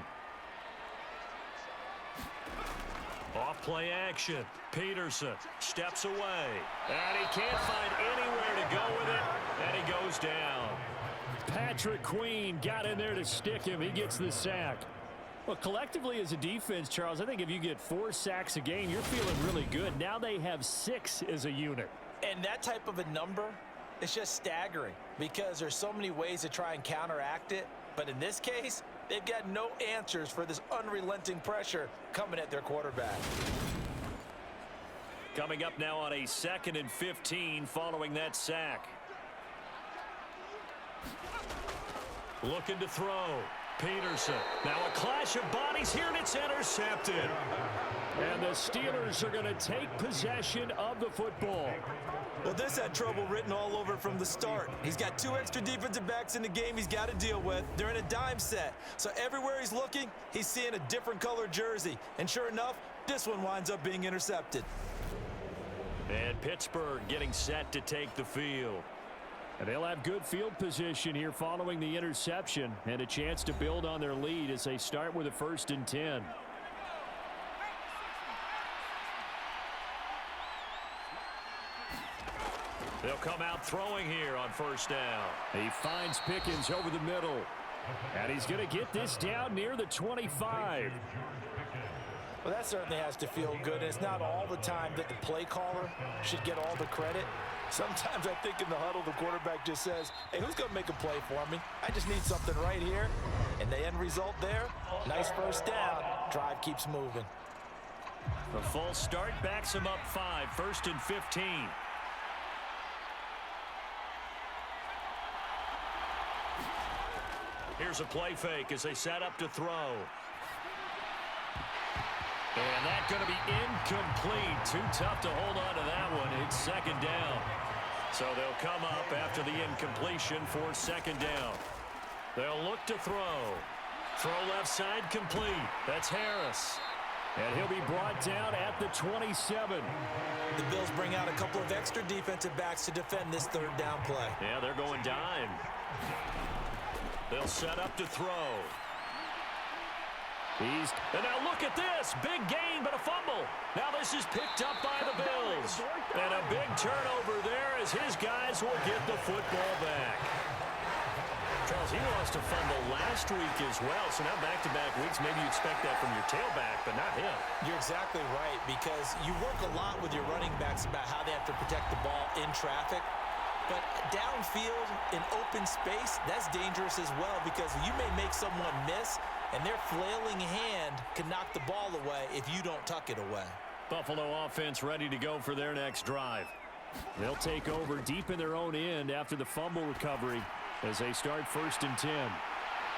Off play action. Peterson steps away. And he can't find anywhere to go with it. And he goes down. Patrick Queen got in there to stick him. He gets the sack. Well, collectively as a defense, Charles, I think if you get 4 sacks a game, you're feeling really good. Now they have 6 as a unit. And that type of a number, it's just staggering because there's so many ways to try and counteract it. But in this case, they've got no answers for this unrelenting pressure coming at their quarterback. Coming up now on a 2nd and 15 following that sack. Looking to throw. Peterson. Now a clash of bodies here, and it's intercepted. And the Steelers are going to take possession of the football. Well, this had trouble written all over from the start. He's got 2 extra defensive backs in the game he's got to deal with. They're in a dime set. So everywhere he's looking, he's seeing a different color jersey. And sure enough, this one winds up being intercepted. And Pittsburgh getting set to take the field. And they'll have good field position here following the interception and a chance to build on their lead as they start with a 1st and 10. They'll come out throwing here on 1st down. He finds Pickens over the middle. And he's going to get this down near the 25. Well, that certainly has to feel good. And it's not all the time that the play caller should get all the credit. Sometimes I think in the huddle, the quarterback just says, hey, who's going to make a play for me? I just need something right here. And the end result there, nice 1st down. Drive keeps moving. The full start backs him up 5, 1st and 15. Here's a play fake as they set up to throw. And that's going to be incomplete. Too tough to hold on to that one. It's 2nd down. So they'll come up after the incompletion for 2nd down. They'll look to throw. Throw left side complete. That's Harris. And he'll be brought down at the 27. The Bills bring out a couple of extra defensive backs to defend this 3rd down play. Yeah, they're going dime. They'll set up to throw. And now look at this. Big gain, but a fumble. Now this is picked up by the Bills. And a big turnover there as his guys will get the football back. Charles, he lost a fumble last week as well. So now back-to-back weeks, maybe you expect that from your tailback, but not him. You're exactly right, because you work a lot with your running backs about how they have to protect the ball in traffic. But downfield in open space, that's dangerous as well, because you may make someone miss, and their flailing hand can knock the ball away if you don't tuck it away. Buffalo offense ready to go for their next drive. They'll take over deep in their own end after the fumble recovery as they start 1st and 10.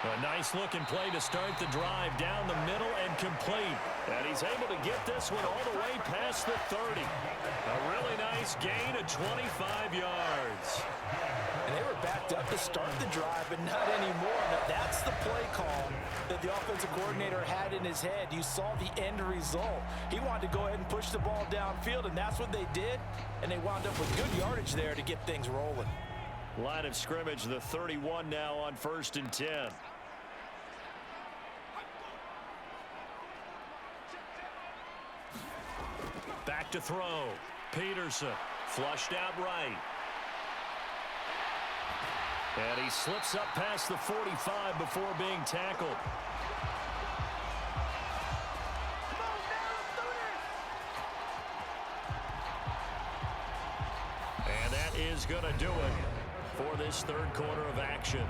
A nice-looking play to start the drive down the middle and complete. And he's able to get this one all the way past the 30. A really nice gain of 25 yards. And they were backed up to start the drive, but not anymore. Now, that's the play call that the offensive coordinator had in his head. You saw the end result. He wanted to go ahead and push the ball downfield, and that's what they did. And they wound up with good yardage there to get things rolling. Line of scrimmage, the 31 now on 1st and 10. Back to throw. Peterson flushed out right. And he slips up past the 45 before being tackled. And that is going to do it for this 3rd quarter of action.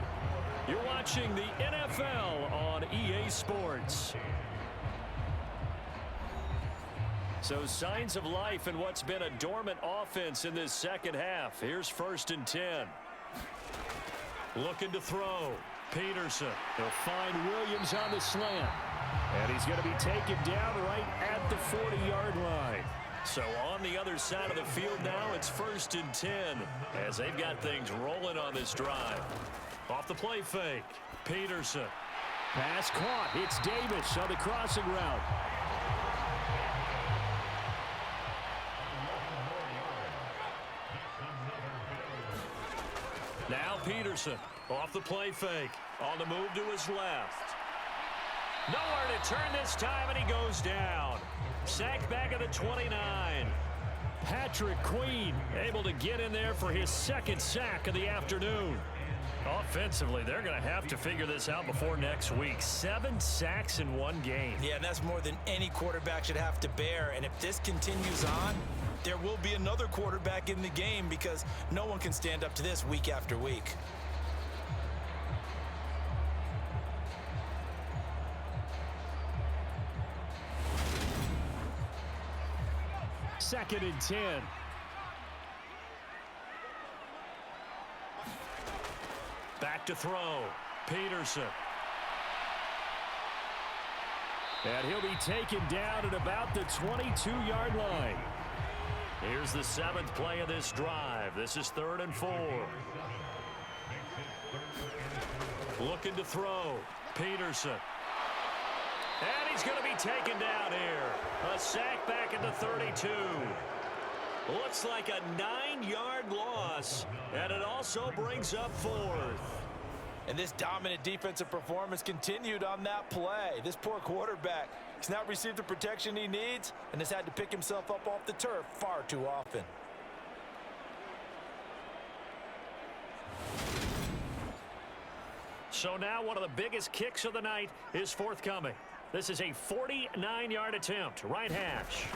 You're watching the NFL on EA Sports. So signs of life in what's been a dormant offense in this second half. Here's 1st and 10. Looking to throw. Peterson. He'll find Williams on the slant. And he's going to be taken down right at the 40-yard line. So on the other side of the field now, it's 1st and 10 as they've got things rolling on this drive. Off the play fake. Peterson. Pass caught. It's Davis on the crossing route. Now Peterson off the play fake. On the move to his left. Nowhere to turn this time, and he goes down. Sacked back at the 29. Patrick Queen able to get in there for his 2nd sack of the afternoon. Offensively, they're going to have to figure this out before next week. 7 sacks in one game. Yeah, and that's more than any quarterback should have to bear. And if this continues on, there will be another quarterback in the game because no one can stand up to this week after week. Second and 10. Back to throw. Peterson. And he'll be taken down at about the 22-yard line. Here's the 7th play of this drive. This is 3rd and 4. Looking to throw. Peterson. And he's going to be taken down here. A sack back at the 32. Looks like a 9-yard loss, and it also brings up 4th. And this dominant defensive performance continued on that play. This poor quarterback has not received the protection he needs and has had to pick himself up off the turf far too often. So now one of the biggest kicks of the night is forthcoming. This is a 49-yard attempt, right hash.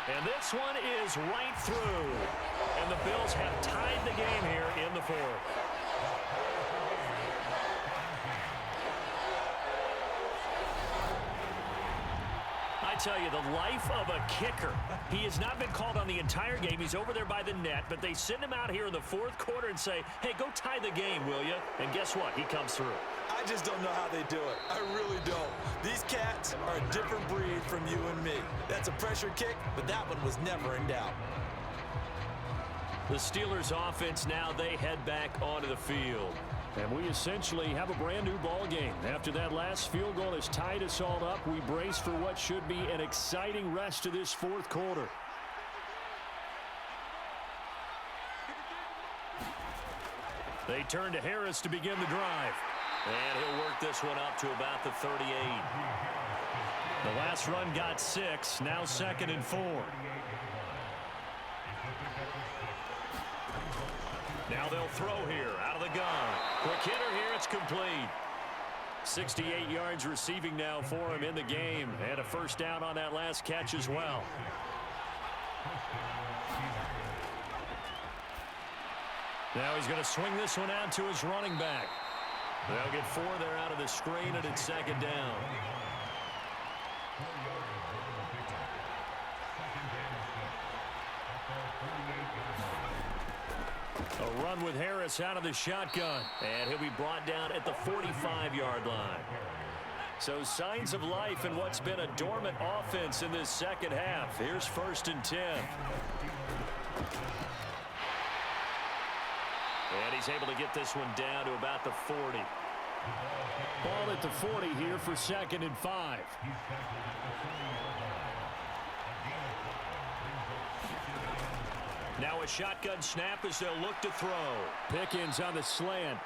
And this one is right through. And the Bills have tied the game here in the 4th. I tell you, the life of a kicker. He has not been called on the entire game. He's over there by the net, but they send him out here in the 4th quarter and say, hey, go tie the game, will you? And guess what? He comes through. I just don't know how they do it. I really don't. These cats are a different breed from you and me. That's a pressure kick, but that one was never in doubt. The Steelers offense now, they head back onto the field. And we essentially have a brand new ball game. After that last field goal has tied us all up, we brace for what should be an exciting rest of this 4th quarter. They turn to Harris to begin the drive. And he'll work this one up to about the 38. The last run got 6, now 2nd and 4. Now they'll throw here out of the gun. Quick hitter here, it's complete. 68 yards receiving now for him in the game. And a 1st down on that last catch as well. Now he's going to swing this one out to his running back. They'll get 4 there out of the screen, and it's 2nd down. A run with Harris out of the shotgun. And he'll be brought down at the 45-yard line. So signs of life in what's been a dormant offense in this second half. Here's 1st and 10. And he's able to get this one down to about the 40. Ball at the 40 here for 2nd and 5. Now a shotgun snap as they'll look to throw. Pickens on the slant.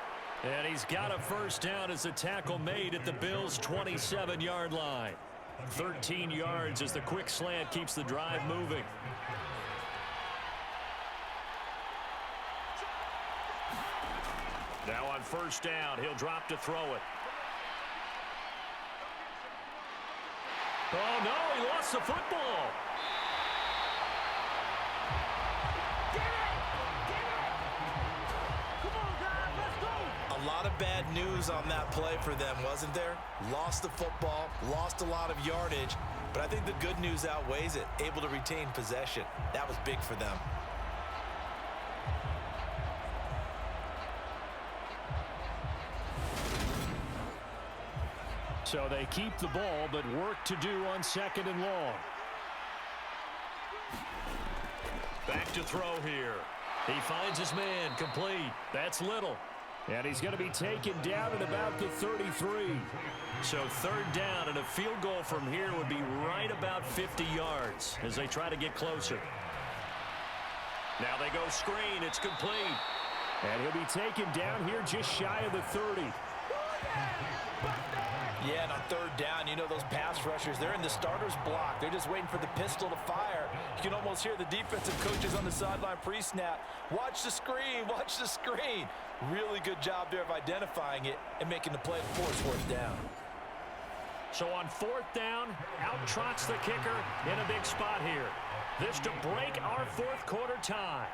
And he's got a 1st down as the tackle made at the Bills' 27-yard line. 13 yards as the quick slant keeps the drive moving. Now on 1st down, he'll drop to throw it. Oh, no, he lost the football. lot of bad news on that play for them, wasn't there? Lost the football, lost a lot of yardage, but I think the good news outweighs it. Able to retain possession. That was big for them. So they keep the ball, but work to do on 2nd and long. Back to throw here. He finds his man, complete. That's Little. And he's going to be taken down at about the 33. So 3rd down, and a field goal from here would be right about 50 yards as they try to get closer. Now they go screen. It's complete. And he'll be taken down here just shy of the 30. Yeah, and on 3rd down, you know those pass rushers, they're in the starter's block. They're just waiting for the pistol to fire. You can almost hear the defensive coaches on the sideline pre-snap. Watch the screen, watch the screen. Really good job there of identifying it and making the play to force 4th down. So on 4th down, out trots the kicker in a big spot here. This to break our 4th quarter tie.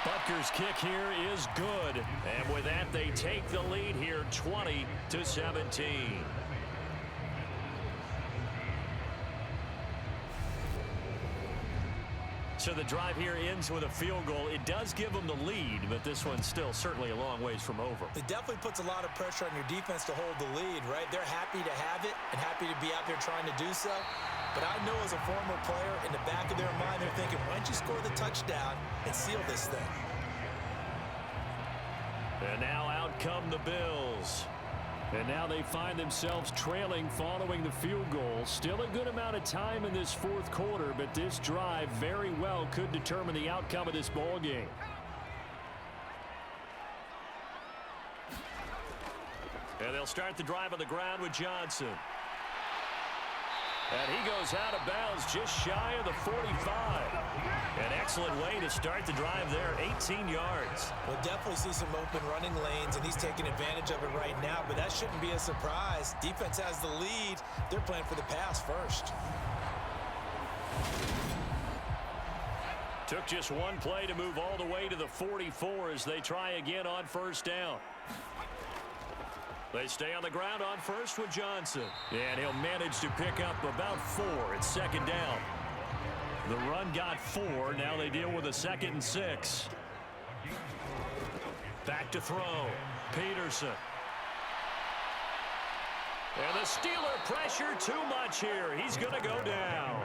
Butker's kick here is good. And with that, they take the lead here 20-17. So the drive here ends with a field goal. It does give them the lead, but this one's still certainly a long ways from over. It definitely puts a lot of pressure on your defense to hold the lead, right? They're happy to have it and happy to be out there trying to do so. But I know as a former player, in the back of their mind, they're thinking, why don't you score the touchdown and seal this thing? And now out come the Bills. And now they find themselves trailing following the field goal. Still a good amount of time in this 4th quarter, but this drive very well could determine the outcome of this ball game. And they'll start the drive on the ground with Johnson. And he goes out of bounds just shy of the 45. An excellent way to start the drive there, 18 yards. We'll definitely see some open running lanes, and he's taking advantage of it right now, but that shouldn't be a surprise. Defense has the lead. They're playing for the pass first. Took just one play to move all the way to the 44 as they try again on 1st down. They stay on the ground on 1st with Johnson. And he'll manage to pick up about 4 at 2nd down. The run got 4. Now they deal with a 2nd and 6. Back to throw. Peterson. And the Steeler pressure too much here. He's going to go down.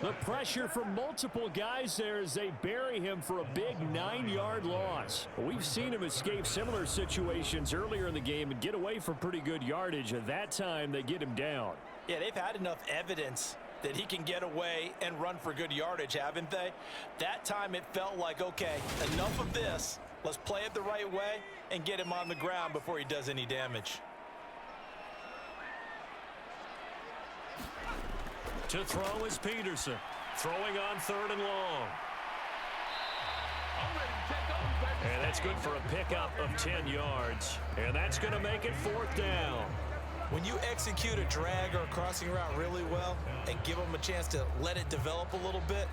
The pressure from multiple guys there as they bury him for a big 9-yard loss. We've seen him escape similar situations earlier in the game and get away for pretty good yardage. At that time, they get him down. Yeah, they've had enough evidence that he can get away and run for good yardage, haven't they? That time it felt like, okay, enough of this. Let's play it the right way and get him on the ground before he does any damage. To throw is Peterson. Throwing on 3rd and long. And that's good for a pickup of 10 yards. And that's going to make it 4th down. When you execute a drag or a crossing route really well and give them a chance to let it develop a little bit,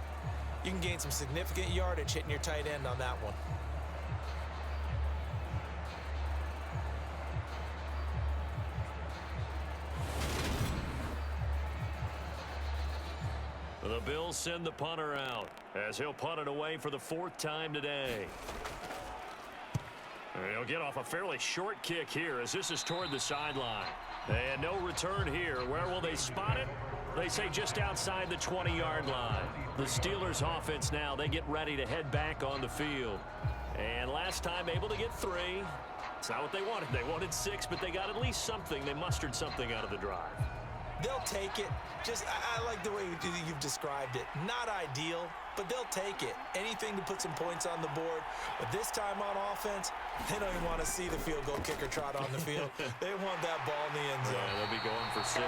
you can gain some significant yardage hitting your tight end on that one. The Bills send the punter out as he'll punt it away for the 4th time today. And he'll get off a fairly short kick here as this is toward the sideline. And no return here. Where will they spot it? They say just outside the 20-yard line. The Steelers offense now, they get ready to head back on the field. And last time able to get 3. It's not what they wanted. They wanted 6, but they got at least something. They mustered something out of the drive. They'll take it. I like the way you've described it. Not ideal, but they'll take it. Anything to put some points on the board. But this time on offense, they don't even want to see the field goal kicker trot on the field. They want that ball in the end zone. Yeah, they'll be going for 6.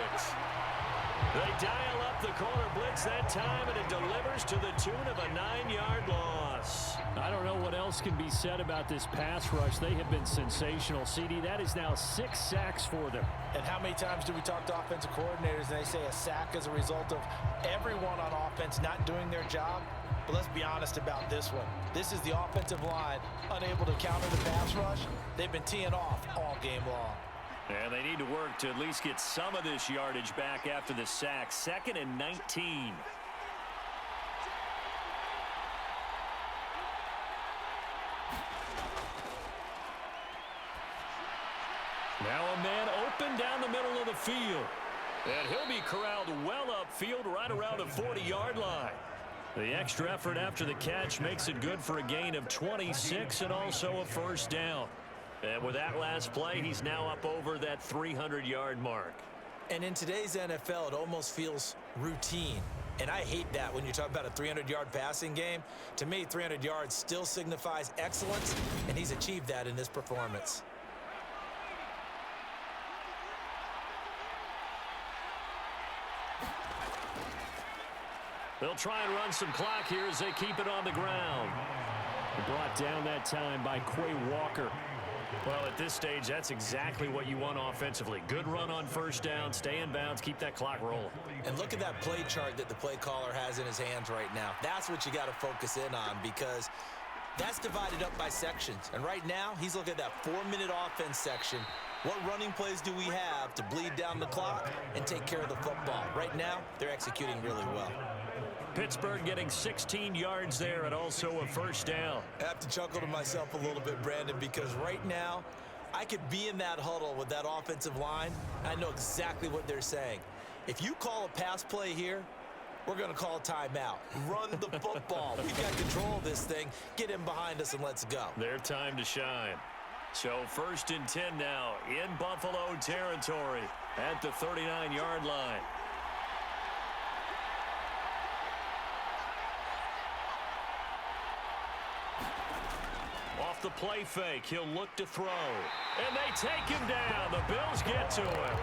They dial up the corner blitz that time, and it delivers to the tune of a 9-yard loss. I don't know what else can be said about this pass rush. They have been sensational. CD, that is now 6 sacks for them. And how many times do we talk to offensive coordinators and they say a sack as a result of everyone on offense not doing their job? But let's be honest about this one. This is the offensive line unable to counter the pass rush. They've been teeing off all game long. And they need to work to at least get some of this yardage back after the sack. 2nd and 19. Now a man open down the middle of the field. And he'll be corralled well upfield right around the 40-yard line. The extra effort after the catch makes it good for a gain of 26 and also a first down. And with that last play, he's now up over that 300-yard mark. And in today's NFL, it almost feels routine. And I hate that when you talk about a 300-yard passing game. To me, 300 yards still signifies excellence, and he's achieved that in this performance. They'll try and run some clock here as they keep it on the ground. Brought down that time by Quay Walker. Well, at this stage, that's exactly what you want offensively. Good run on first down, stay in bounds, keep that clock rolling. And look at that play chart that the play caller has in his hands right now. That's what you got to focus in on because that's divided up by sections. And right now, he's looking at that 4-minute offense section. What running plays do we have to bleed down the clock and take care of the football? Right now, they're executing really well. Pittsburgh getting 16 yards there and also a first down. I have to chuckle to myself a little bit, Brandon, because right now, I could be in that huddle with that offensive line. I know exactly what they're saying. If you call a pass play here, we're going to call a timeout. Run the football. We've got control of this thing. Get in behind us and let's go. Their time to shine. So 1st and 10 now in Buffalo territory at the 39-yard line. Off the play fake, he'll look to throw. And they take him down. The Bills get to him.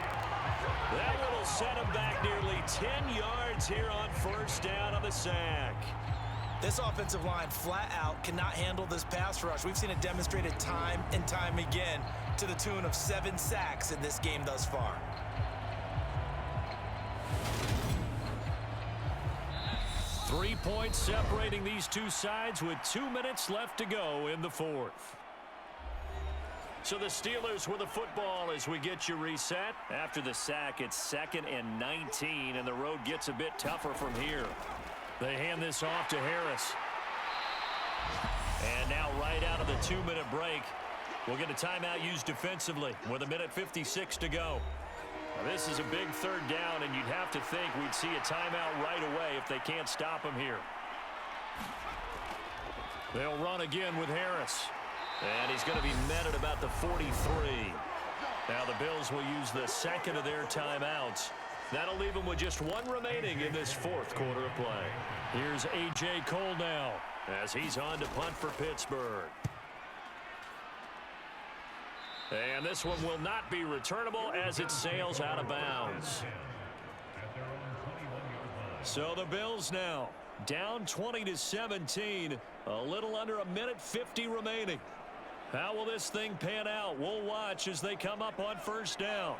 That will set him back nearly 10 yards here on first down on the sack. This offensive line flat out cannot handle this pass rush. We've seen it demonstrated time and time again to the tune of 7 sacks in this game thus far. Three points separating these two sides with 2 minutes left to go in the fourth. So the Steelers with the football as we get you reset. After the sack, it's 2nd and 19, and the road gets a bit tougher from here. They hand this off to Harris. And now right out of the 2-minute break, we'll get a timeout used defensively with 1:56 to go. Now, this is a big 3rd down, and you'd have to think we'd see a timeout right away if they can't stop him here. They'll run again with Harris. And he's going to be met at about the 43. Now the Bills will use the 2nd of their timeouts. That'll leave them with just 1 remaining in this 4th quarter of play. Here's A.J. Cole now as he's on to punt for Pittsburgh. And this one will not be returnable as it sails out of bounds. So the Bills now down 20-17. A little under 1:50 remaining. How will this thing pan out? We'll watch as they come up on first down.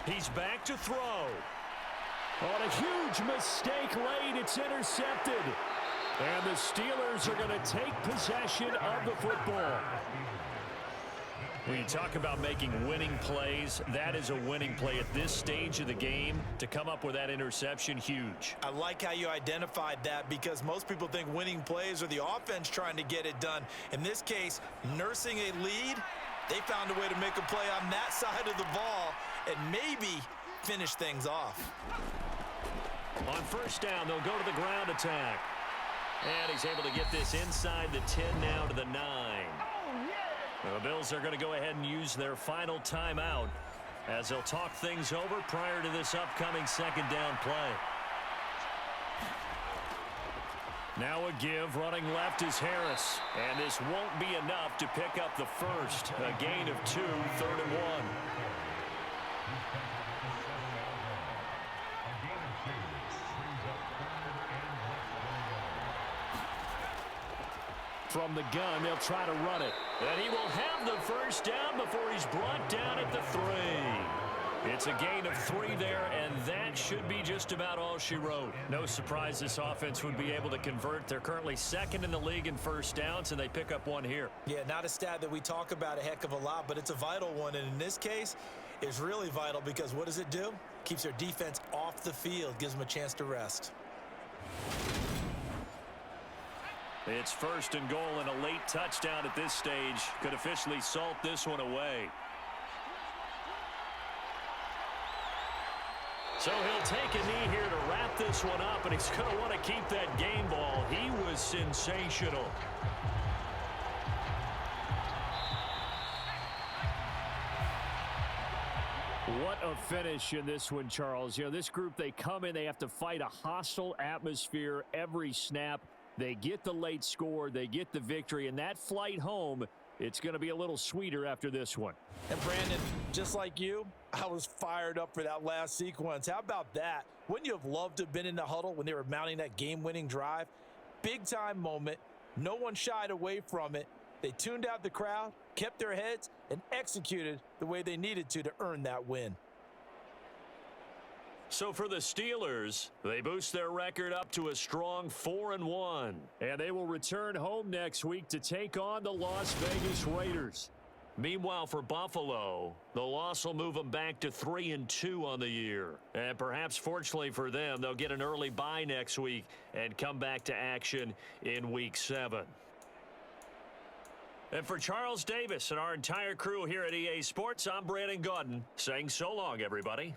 He's back to throw. On a huge mistake late, it's intercepted. And the Steelers are going to take possession of the football. When you talk about making winning plays, that is a winning play at this stage of the game. To come up with that interception, huge. I like how you identified that because most people think winning plays are the offense trying to get it done. In this case, nursing a lead, they found a way to make a play on that side of the ball and maybe finish things off. On first down, they'll go to the ground attack. And he's able to get this inside the 10 now to the 9. The Bills are going to go ahead and use their final timeout as they'll talk things over prior to this upcoming 2nd down play. Now a give, running left is Harris. And this won't be enough to pick up the first. A gain of 2, 3rd and 1. From the gun, they'll try to run it. And he will have the first down before he's brought down at the 3. It's a gain of 3 there, and that should be just about all she wrote. No surprise this offense would be able to convert. They're currently second in the league in first downs, and they pick up 1 here. Yeah, not a stat that we talk about a heck of a lot, but it's a vital one. And in this case, it's really vital because what does it do? Keeps their defense off the field, gives them a chance to rest. It's 1st and goal, and a late touchdown at this stage could officially salt this one away. So he'll take a knee here to wrap this one up, and he's going to want to keep that game ball. He was sensational. What a finish in this one, Charles. You know, this group, they come in, they have to fight a hostile atmosphere every snap. They get the late score, they get the victory, and that flight home, it's going to be a little sweeter after this one. And Brandon, just like you, I was fired up for that last sequence. How about that? Wouldn't you have loved to have been in the huddle when they were mounting that game-winning drive? Big-time moment. No one shied away from it. They tuned out the crowd, kept their heads, and executed the way they needed to earn that win. So for the Steelers, they boost their record up to a strong 4-1. And they will return home next week to take on the Las Vegas Raiders. Meanwhile, for Buffalo, the loss will move them back to 3-2 on the year. And perhaps fortunately for them, they'll get an early bye next week and come back to action in Week 7. And for Charles Davis and our entire crew here at EA Sports, I'm Brandon Gaudin saying so long, everybody.